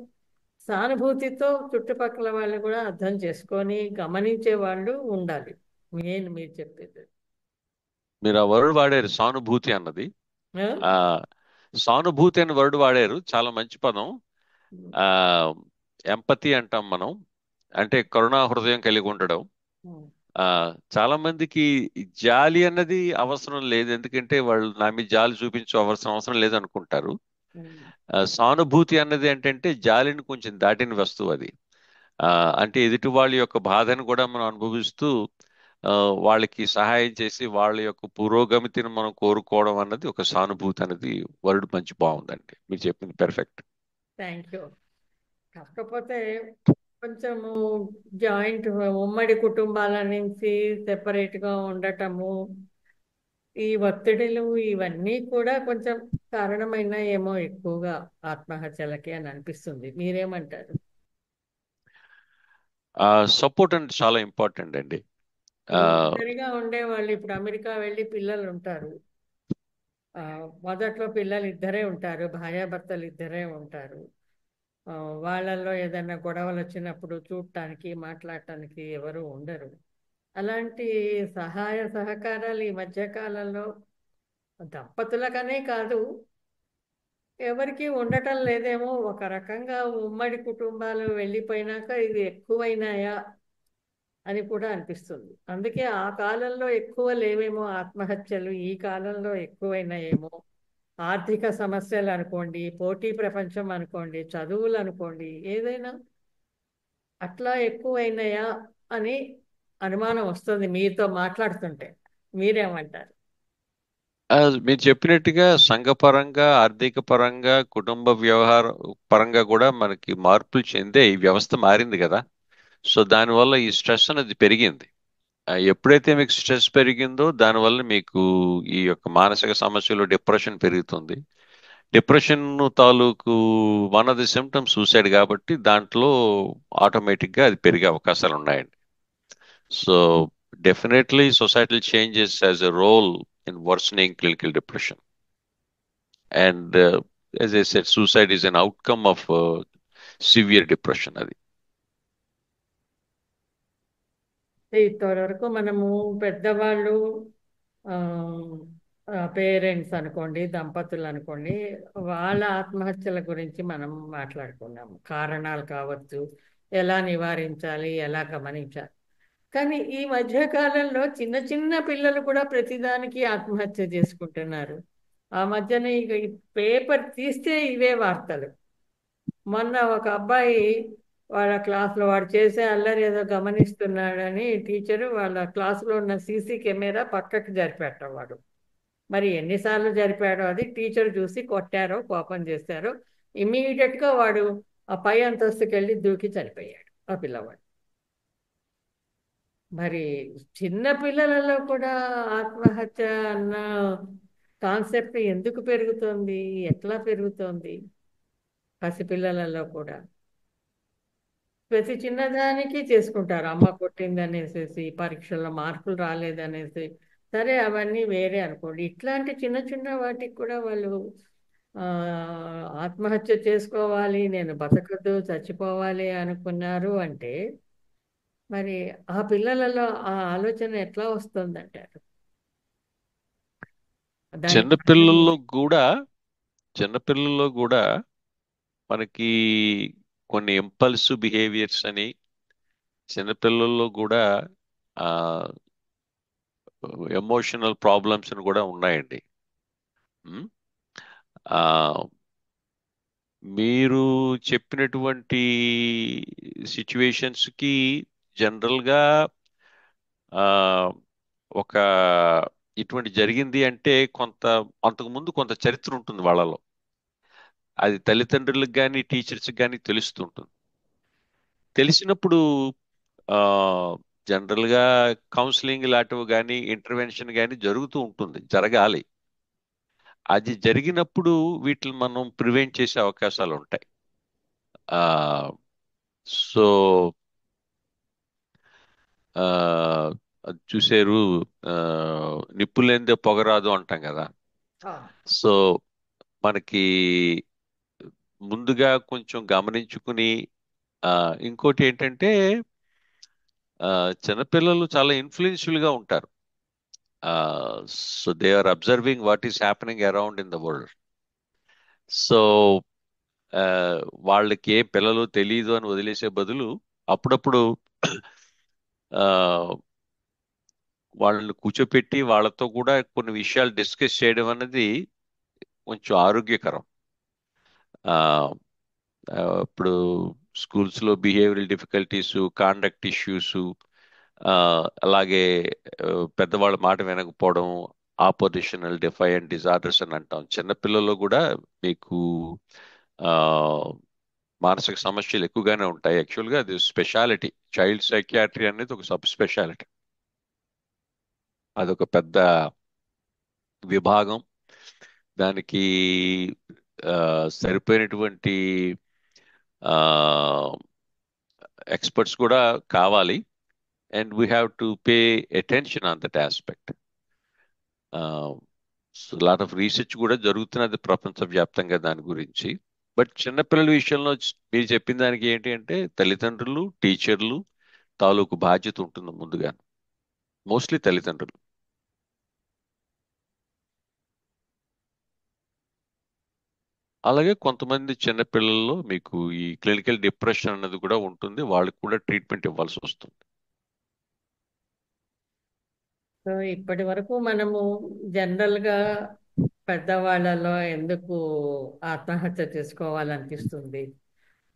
సానుభూతితో చుట్టుపక్కల వాళ్ళు కూడా అర్థం చేసుకొని గమనించే వాళ్ళు ఉండాలి. మీరు చెప్పేది. మీరు ఆ వర్డ్ వాడారు సానుభూతి అన్నది. ఆ? ఆ సానుభూతి అని వర్డ్ వాడారు, చాలా మంచి పదం. ఆ ఎంపతి అంటాం మనం, అంటే కరుణా హృదయం కలిగి ఉండడం. ఆ చాలా మందికి ఈ జాలి అన్నది అవసరం లేదు, ఎందుకంటే వాళ్ళు నా మీద జాలి చూపించవలసిన అవసరం లేదనుకుంటారు. సానుభూతి అన్నది ఏంటంటే జాలిని కొంచెం దాటిన వస్తువు అది. ఆ అంటే ఎదుటి వాళ్ళ యొక్క బాధను కూడా మనం అనుభవిస్తూ ఆ, వాళ్ళకి సహాయం చేసి వాళ్ళ యొక్క పురోగతిని మనం కోరుకోవడం అన్నది ఒక సానుభూతి అనేది వర్డ్ మంచి బాగుందండి, మీరు చెప్పింది పెర్ఫెక్ట్. Thank you. కాకపోతే కొంచెము జాయింట్ ఉమ్మడి కుటుంబాల నుంచి సెపరేట్గా ఉండటము, ఈ ఒత్తిడిలు ఇవన్నీ కూడా కొంచెం కారణమైన ఏమో ఎక్కువగా ఆత్మహత్యలకి అని అనిపిస్తుంది. మీరేమంటారు? సపోర్ట్ అంటే చాలా ఇంపార్టెంట్ అండి. ఆ, ఒంటరిగా ఉండేవాళ్ళు ఇప్పుడు అమెరికా వెళ్ళి పిల్లలు ఉంటారు. ఆ, మొదట్లో పిల్లలు ఇద్దరే ఉంటారు, భార్యాభర్తలు ఇద్దరే ఉంటారు. ఆ, వాళ్ళల్లో ఏదైనా గొడవలు వచ్చినప్పుడు చూడటానికి మాట్లాడటానికి ఎవరు ఉండరు. అలాంటి సహాయ సహకారాలు ఈ మధ్య కాలంలో దంపతులకనే కాదు, ఎవరికి ఉండటం లేదేమో. ఒక రకంగా ఉమ్మడి కుటుంబాలు వెళ్ళిపోయినాక ఇది ఎక్కువైనాయా అని కూడా అనిపిస్తుంది. అందుకే ఆ కాలంలో ఎక్కువ లేవేమో ఆత్మహత్యలు, ఈ కాలంలో ఎక్కువైనాయేమో. ఆర్థిక సమస్యలు అనుకోండి, పోటీ ప్రపంచం అనుకోండి, చదువులు అనుకోండి, ఏదైనా అట్లా ఎక్కువైనాయా అని అనుమానం వస్తుంది మీతో మాట్లాడుతుంటే. మీరేమంటారు? ఆ, మీరు చెప్పినట్టుగా సంఘపరంగా ఆర్థిక పరంగా కుటుంబ వ్యవహార పరంగా కూడా మనకి మార్పులు చెందే ఈ వ్యవస్థ మారింది కదా. సో దానివల్ల ఈ స్ట్రెస్ అనేది పెరిగింది. ఎప్పుడైతే మీకు స్ట్రెస్ పెరిగిందో దానివల్ల మీకు ఈ యొక్క మానసిక సమస్యలు డిప్రెషన్ పెరుగుతుంది. డిప్రెషన్ తాలూకు one of the symptoms suicide కాబట్టి దాంట్లో ఆటోమేటిక్గా అది పెరిగే అవకాశాలు ఉన్నాయండి. So definitely societal changes as a role in worsening clinical depression. And as I said suicide is an outcome of severe depression అది. ఇంతవరకు మనము పెద్దవాళ్ళు, పేరెంట్స్ అనుకోండి, దంపతులు అనుకోండి, వాళ్ళ ఆత్మహత్యల గురించి మనం మాట్లాడుకున్నాము. కారణాలు కావచ్చు, ఎలా నివారించాలి, ఎలా గమనించాలి. కానీ ఈ మధ్య కాలంలో చిన్న చిన్న పిల్లలు కూడా ప్రతిదానికి ఆత్మహత్య చేసుకుంటున్నారు. ఆ మధ్యన ఇక ఈ పేపర్ తీస్తే ఇవే వార్తలు. మొన్న ఒక అబ్బాయి వాళ్ళ క్లాస్లో వాడు చేసే అల్లరి ఏదో గమనిస్తున్నాడని టీచరు వాళ్ళ క్లాసులో ఉన్న సీసీ కెమెరా పక్కకి జరిపెట్టాడు వాడు. మరి ఎన్నిసార్లు జరిపాడో అది టీచర్ చూసి కొట్టారో కోపం చేశారో ఇమ్మీడియట్గా వాడు ఆ పై అంతస్తుకి వెళ్ళి దూకి చనిపోయాడు ఆ పిల్లవాడు. మరి చిన్న పిల్లలలో కూడా ఆత్మహత్య అన్న కాన్సెప్ట్ ఎందుకు పెరుగుతోంది, ఎట్లా పెరుగుతోంది పసిపిల్లలలో కూడా? ప్రతి చిన్నదానికి చేసుకుంటారు, అమ్మ కొట్టింది అనేసి, పరీక్షల్లో మార్కులు రాలేదనేసి. సరే అవన్నీ వేరే అనుకోండి, ఇట్లాంటి చిన్న చిన్న వాటికి కూడా వాళ్ళు ఆ, ఆత్మహత్య చేసుకోవాలి, నేను బతకద్దు చచ్చిపోవాలి అనుకున్నారు అంటే మరి ఆ పిల్లలలో ఆ ఆలోచన ఎట్లా వస్తుందంటారు? దానికి కారణం చిన్నపిల్లల్లో ఏంటి? కూడా చిన్నపిల్లల్లో కూడా మనకి కొన్ని ఇంపల్సివ్ బిహేవియర్స్ అని, చిన్నపిల్లల్లో కూడా ఎమోషనల్ ప్రాబ్లమ్స్ అని కూడా ఉన్నాయండి. ఉమ్, ఆ, మీరు చెప్పినటువంటి సిచ్యువేషన్స్ కి జనరల్ గా ఆ, ఒక ఇటువంటి జరిగింది అంటే కొంత అంతకుముందు కొంత చరిత్ర ఉంటుంది వాళ్ళలో. అది తల్లిదండ్రులకు కానీ టీచర్స్కి కానీ తెలుస్తుంటుంది. తెలిసినప్పుడు ఆ జనరల్ గా కౌన్సిలింగ్ లాంటివి కానీ ఇంటర్వెన్షన్ కానీ జరుగుతూ ఉంటుంది, జరగాలి. అది జరిగినప్పుడు వీటిని మనం ప్రివెంట్ చేసే అవకాశాలు ఉంటాయి. ఆ సో ఆ అది చూసారు, ఆ నిప్పు లేనిదే పొగరాదు అంటాం కదా. అవును. సో మనకి ముందుగా కొంచెం గమనించుకుని, ఆ ఇంకోటి ఏంటంటే ఆ చిన్నపిల్లలు చాలా ఇన్ఫ్లుయెన్షియల్ గా ఉంటారు. So they are observing what is happening around in the world. So వాళ్ళకి ఏ పిల్లలు తెలియదు అని వదిలేసే బదులు అప్పుడప్పుడు ఆ వాళ్ళని కూర్చోపెట్టి వాళ్ళతో కూడా కొన్ని విషయాలు డిస్కస్ చేయడం అనేది కొంచెం ఆరోగ్యకరం. ఆ ఇప్పుడు స్కూల్స్ లో బిహేవియరల్ డిఫికల్టీస్, కాండక్ట్ ఇష్యూస్, అలాగే ఆ, పెద్దవాళ్ళ మాట వినకపోవడం, ఆపోజిషనల్ డిఫైంట్ డిజార్డర్స్ అని అంటాం. చిన్నపిల్లల్లో కూడా మీకు ఆ, మానసిక సమస్యలు ఎక్కువగానే ఉంటాయి. యాక్చువల్గా అది స్పెషాలిటీ. చైల్డ్ సైకియాట్రీ అనేది ఒక సబ్ స్పెషాలిటీ. అదొక పెద్ద విభాగం. దానికి సరిపోయినటువంటి ఎక్స్పర్ట్స్ కూడా కావాలి. And we have to pay attention on that aspect. Lot of research కూడా జరుగుతున్నది ప్రపంచవ్యాప్తంగా దాని గురించి. బట్ చిన్నపిల్లల విషయంలో మీరు చెప్పిన దానికి ఏంటి అంటే తల్లిదండ్రులు, టీచర్లు తాలూకు బాధ్యత ఉంటుంది ముందుగా. మోస్ట్లీ తల్లిదండ్రులు. అలాగే కొంతమంది చిన్నపిల్లల్లో మీకు ఈ క్లినికల్ డిప్రెషన్ అన్నది కూడా ఉంటుంది, వాళ్ళకి కూడా ట్రీట్మెంట్ ఇవ్వాల్సి వస్తుంది. సో ఇప్పటి వరకు మనము జనరల్గా పెద్దవాళ్ళలో ఎందుకు ఆత్మహత్య చేసుకోవాలనిపిస్తుంది,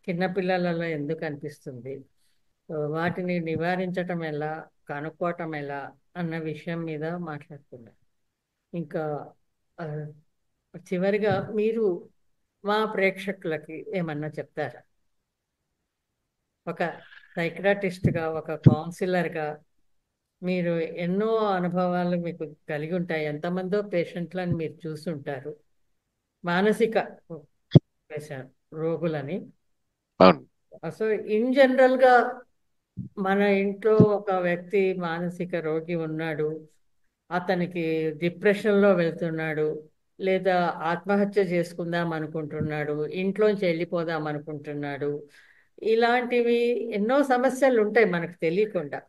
చిన్నపిల్లలలో ఎందుకు అనిపిస్తుంది, సో వాటిని నివారించటం ఎలా, కనుక్కోవటం ఎలా అన్న విషయం మీద మాట్లాడుకున్నాం. ఇంకా ఆ, చివరిగా మీరు మా ప్రేక్షకులకి ఏమన్నా చెప్తారా? ఒక సైక్రాటిస్ట్గా, ఒక కౌన్సిలర్గా మీరు ఎన్నో అనుభవాలు మీకు కలిగి ఉంటాయి, ఎంతమందో పేషెంట్లను మీరు చూసుంటారు, మానసిక రోగులని. అవును. సో ఇన్ జనరల్గా మన ఇంట్లో ఒక వ్యక్తి మానసిక రోగి ఉన్నాడు, అతనికి డిప్రెషన్లో వెళ్తున్నాడు, లేదా ఆత్మహత్య చేసుకుందాం అనుకుంటున్నాడు, ఇంట్లోంచి వెళ్ళిపోదాం అనుకుంటున్నాడు, ఇలాంటివి ఎన్నో సమస్యలు ఉంటాయి మనకు తెలియకుండా.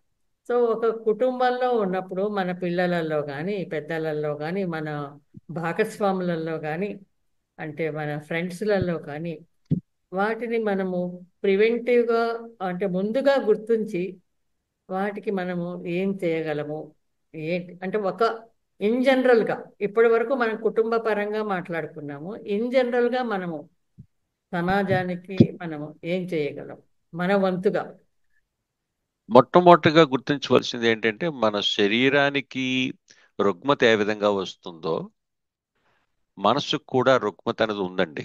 సో ఒక కుటుంబంలో ఉన్నప్పుడు మన పిల్లలలో కానీ పెద్దలలో కానీ మన భాగస్వాములలో కానీ అంటే మన ఫ్రెండ్స్లలో కానీ వాటిని మనము ప్రివెంటివ్గా అంటే ముందుగా గుర్తించి వాటికి మనము ఏం చేయగలము, ఏంటి అంటే ఒక ఇన్ జనరల్గా ఇప్పటి వరకు మనం కుటుంబ పరంగా మాట్లాడుకున్నాము, ఇన్ జనరల్గా మనము సమాజానికి మనము ఏం చేయగలం మన వంతుగా? మొట్టమొదటిగా గుర్తించవలసింది ఏంటంటే మన శరీరానికి రుగ్మత ఏ విధంగా వస్తుందో మనసుకు కూడా రుగ్మత అనేది ఉందండి.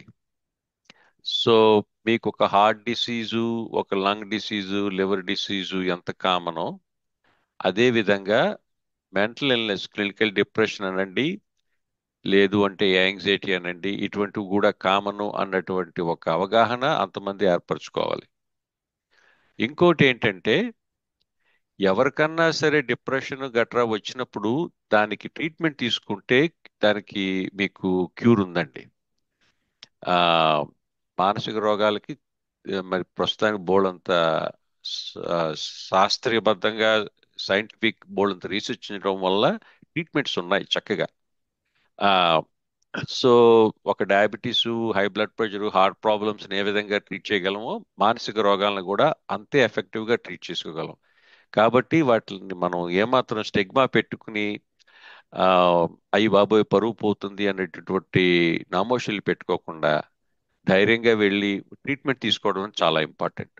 సో మీకు ఒక హార్ట్ డిసీజు, ఒక లంగ్ డిసీజు, లివర్ డిసీజు ఎంత కామనో అదే విధంగా మెంటల్ ఇల్నెస్, క్లినికల్ డిప్రెషన్ అనండి, లేదు అంటే యాంగ్జైటీ అనండి, ఇటువంటివి కూడా కామను అన్నటువంటి ఒక అవగాహన అంతమంది ఏర్పరచుకోవాలి. ఇంకోటి ఏంటంటే ఎవరికన్నా సరే డిప్రెషన్ గట్రా వచ్చినప్పుడు దానికి ట్రీట్మెంట్ తీసుకుంటే దానికి మీకు క్యూర్ ఉందండి. ఆ మానసిక రోగాలకి మరి ప్రస్తుతానికి బోల్డంత ఆ, శాస్త్రీయబద్ధంగా సైంటిఫిక్ బోల్డంత రీసెర్చ్ చేయడం వల్ల ట్రీట్మెంట్స్ ఉన్నాయి చక్కగా. ఆ సో ఒక diabetes, high blood pressure, heart problems ఏ విధంగా ట్రీట్ చేయగలమో మానసిక రోగాలను కూడా అంతే ఎఫెక్టివ్ గా ట్రీట్ చేసుకోగలం. కాబట్టి వాటిని మనం ఏమాత్రం స్టిగ్మా పెట్టుకుని ఆ అయ్యి బాబోయ్ పరువు పోతుంది అనేటటువంటి నామోషీలు పెట్టుకోకుండా ధైర్యంగా వెళ్ళి ట్రీట్మెంట్ తీసుకోవడం చాలా ఇంపార్టెంట్.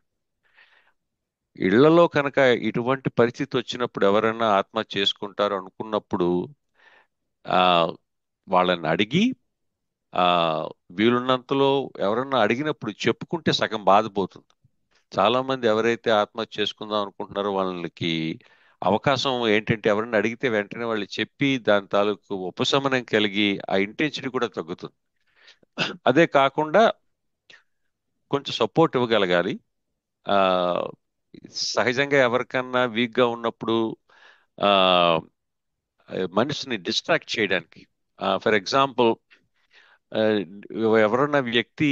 ఇళ్లలో కనుక ఇటువంటి పరిస్థితి వచ్చినప్పుడు ఎవరైనా ఆత్మహత్య చేసుకుంటారు అనుకున్నప్పుడు ఆ వాళ్ళని అడిగి ఆ వీలున్నంతలో ఎవరన్నా అడిగినప్పుడు చెప్పుకుంటే సగం బాధపోతుంది. చాలా మంది ఎవరైతే ఆత్మహత్య చేసుకుందాం అనుకుంటున్నారో వాళ్ళకి అవకాశం ఏంటంటే ఎవరైనా అడిగితే వెంటనే వాళ్ళు చెప్పి దాని తాలూకు ఉపశమనం కలిగి ఆ ఇంటెన్సిటీ కూడా తగ్గుతుంది. అదే కాకుండా కొంచెం సపోర్ట్ ఇవ్వగలగాలి. ఆ సహజంగా ఎవరికన్నా వీక్ గా ఉన్నప్పుడు ఆ మనిషిని డిస్ట్రాక్ట్ చేయడానికి, ఫర్ ఎగ్జాంపుల్ ఎవరన్నా వ్యక్తి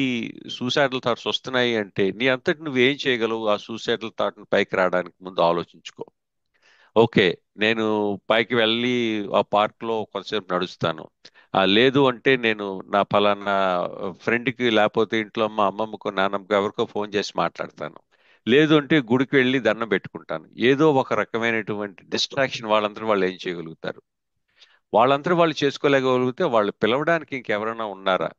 సూసైడల్ థాట్స్ వస్తున్నాయి అంటే నీ అంతటి నువ్వేం చేయగలవు ఆ సూసైడల్ థాట్ పైకి రావడానికి ముందు ఆలోచించుకో. ఓకే, నేను పైకి వెళ్ళి ఆ పార్క్ లో కొంతసేపు నడుస్తాను. లేదు అంటే నేను నా ఫలానా ఫ్రెండ్కి లేకపోతే ఇంట్లో మా అమ్మమ్మకో నాన్నమ్మకో ఎవరికో ఫోన్ చేసి మాట్లాడతాను. లేదు అంటే గుడికి వెళ్ళి దండం పెట్టుకుంటాను. ఏదో ఒక రకమైనటువంటి డిస్ట్రాక్షన్ వాళ్ళందరూ వాళ్ళు ఏం చేయగలుగుతారు. వాళ్ళందరూ వాళ్ళు చేసుకోలేకపోతే వాళ్ళు పిలవడానికి ఇంకెవరైనా ఉన్నారా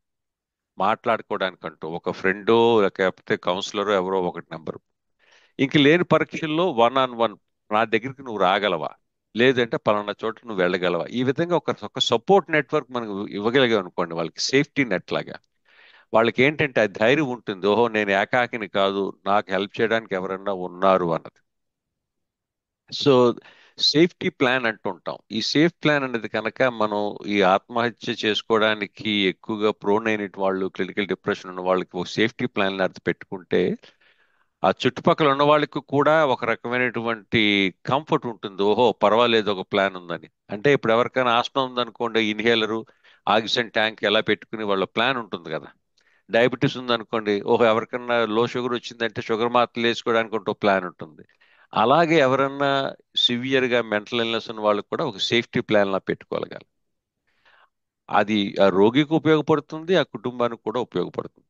మాట్లాడుకోవడానికంటూ? ఒక ఫ్రెండో లేకపోతే కౌన్సిలరో ఎవరో ఒకటి నెంబర్. ఇంక లేని పరీక్షల్లో వన్ ఆన్ వన్ నా దగ్గరికి నువ్వు రాగలవా, లేదంటే పలానా చోట నువ్వు వెళ్ళగలవా, ఈ విధంగా ఒక సపోర్ట్ నెట్వర్క్ మనకు ఇవ్వగలిగాం అనుకోండి వాళ్ళకి సేఫ్టీ నెట్ లాగా. వాళ్ళకి ఏంటంటే ఆ ధైర్యం ఉంటుంది, ఓహో నేను ఏకాకిని కాదు, నాకు హెల్ప్ చేయడానికి ఎవరన్నా ఉన్నారు అన్నది. సో సేఫ్టీ ప్లాన్ అంటుంటాం. ఈ సేఫ్ ప్లాన్ అనేది కనుక మనం ఈ ఆత్మహత్య చేసుకోవడానికి ఎక్కువగా ప్రోన్ అయిన వాళ్ళు, క్లినికల్ డిప్రెషన్ ఉన్న వాళ్ళకి ఒక సేఫ్టీ ప్లాన్ అది పెట్టుకుంటే ఆ చుట్టుపక్కల ఉన్న వాళ్ళకి కూడా ఒక రకమైనటువంటి కంఫర్ట్ ఉంటుంది. ఓహో పర్వాలేదు ఒక ప్లాన్ ఉందని. అంటే ఇప్పుడు ఎవరికైనా ఆస్మా ఉందనుకోండి, ఇన్హేలరు, ఆక్సిజన్ ట్యాంక్ ఎలా పెట్టుకుని వాళ్ళ ప్లాన్ ఉంటుంది కదా. డయాబెటీస్ ఉందనుకోండి, ఓహో ఎవరికన్నా లో షుగర్ వచ్చిందంటే షుగర్ మాత్రలు వేసుకోవడానికి ఒక ప్లాన్ ఉంటుంది. అలాగే ఎవరన్నా సివియర్ గా మెంటల్ ఇల్నెస్ ఉన్న వాళ్ళకి కూడా ఒక సేఫ్టీ ప్లాన్ లా పెట్టుకోగలగాలి. అది ఆ రోగికి ఉపయోగపడుతుంది, ఆ కుటుంబానికి కూడా ఉపయోగపడుతుంది.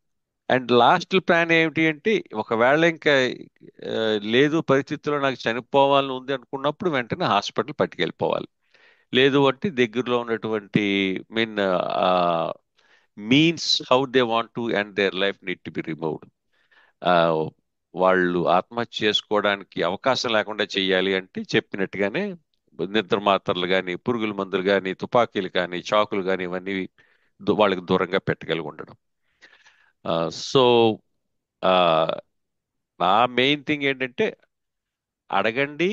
అండ్ లాస్ట్ ప్లాన్ ఏమిటి అంటే ఒకవేళ ఇంకా ఆ, లేదు పరిస్థితుల్లో నాకు చనిపోవాలని ఉంది అనుకున్నప్పుడు వెంటనే హాస్పిటల్ పట్టుకెళ్ళిపోవాలి. లేదు అంటే దగ్గరలో ఉన్నటువంటి mean means how they want to end their life need to be removed. వాళ్ళు ఆత్మహత్య చేసుకోవడానికి అవకాశం లేకుండా చేయాలి అంటే చెప్పినట్టుగానే నిద్ర మాత్రలు కానీ, పురుగుల మందులు కానీ, తుపాకీలు కానీ, చాకులు కానీ ఇవన్నీ వాళ్ళకి దూరంగా పెట్టగలిగి ఉండడం. సో నా మెయిన్ థింగ్ ఏంటంటే అడగండి,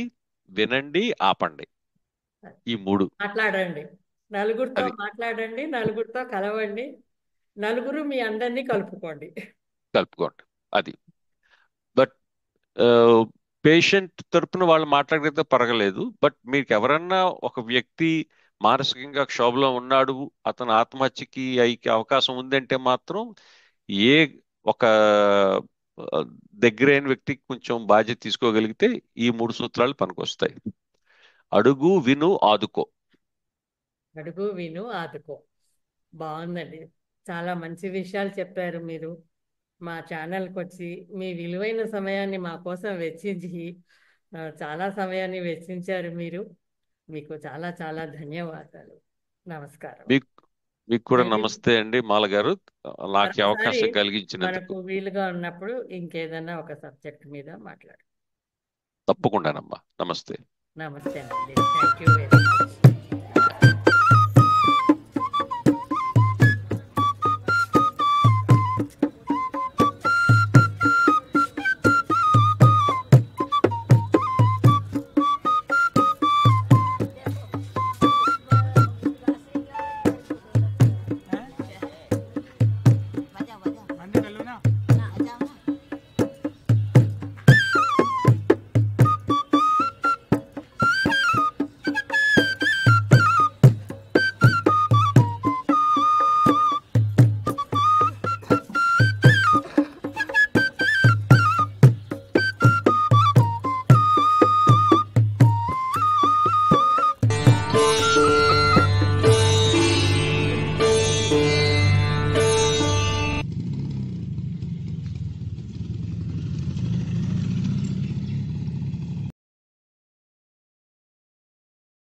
వినండి, ఆపండి. ఈ మూడు. మాట్లాడండి, నలుగురితో అది మాట్లాడండి, నలుగురితో కలవండి, నలుగురు మీ అందరినీ కలుపుకోండి. కలుపుకోండి. అది బట్ పేషెంట్ తరపున వాళ్ళు మాట్లాడితే పర్వాలేదు. బట్ మీకు ఎవరన్నా ఒక వ్యక్తి మానసికంగా క్షోభలో ఉన్నాడు, అతను ఆత్మహత్యకి అయ్యే అవకాశం ఉందంటే మాత్రం ఏ ఒక ఆ, దగ్గరైన వ్యక్తికి కొంచెం బాధ్యత తీసుకోగలిగితే ఈ మూడు సూత్రాలు పనికొస్తాయి. అడుగు, విను, ఆదుకో. అడుగు, విను, ఆదుకో. బాగుందండి. చాలా మంచి విషయాలు చెప్పారు మీరు. మా ఛానల్కి వచ్చి మీ విలువైన సమయాన్ని మా కోసం వెచ్చించి చాలా సమయాన్ని వెచ్చించారు మీరు. మీకు చాలా చాలా ధన్యవాదాలు. నమస్కారం. మీకు మీకు కూడా మళ్ళీ నమస్తే అండి మాల గారు, నాకు ఈ మరొకసారి అవకాశం కలిగించినందుకు. మనకు వీలుగా ఉన్నప్పుడు ఇంకేదైనా ఒక సబ్జెక్ట్ మీద మాట్లాడు. తప్పకుండానమ్మా. నమస్తే. నమస్తే అండి. Thank you very much.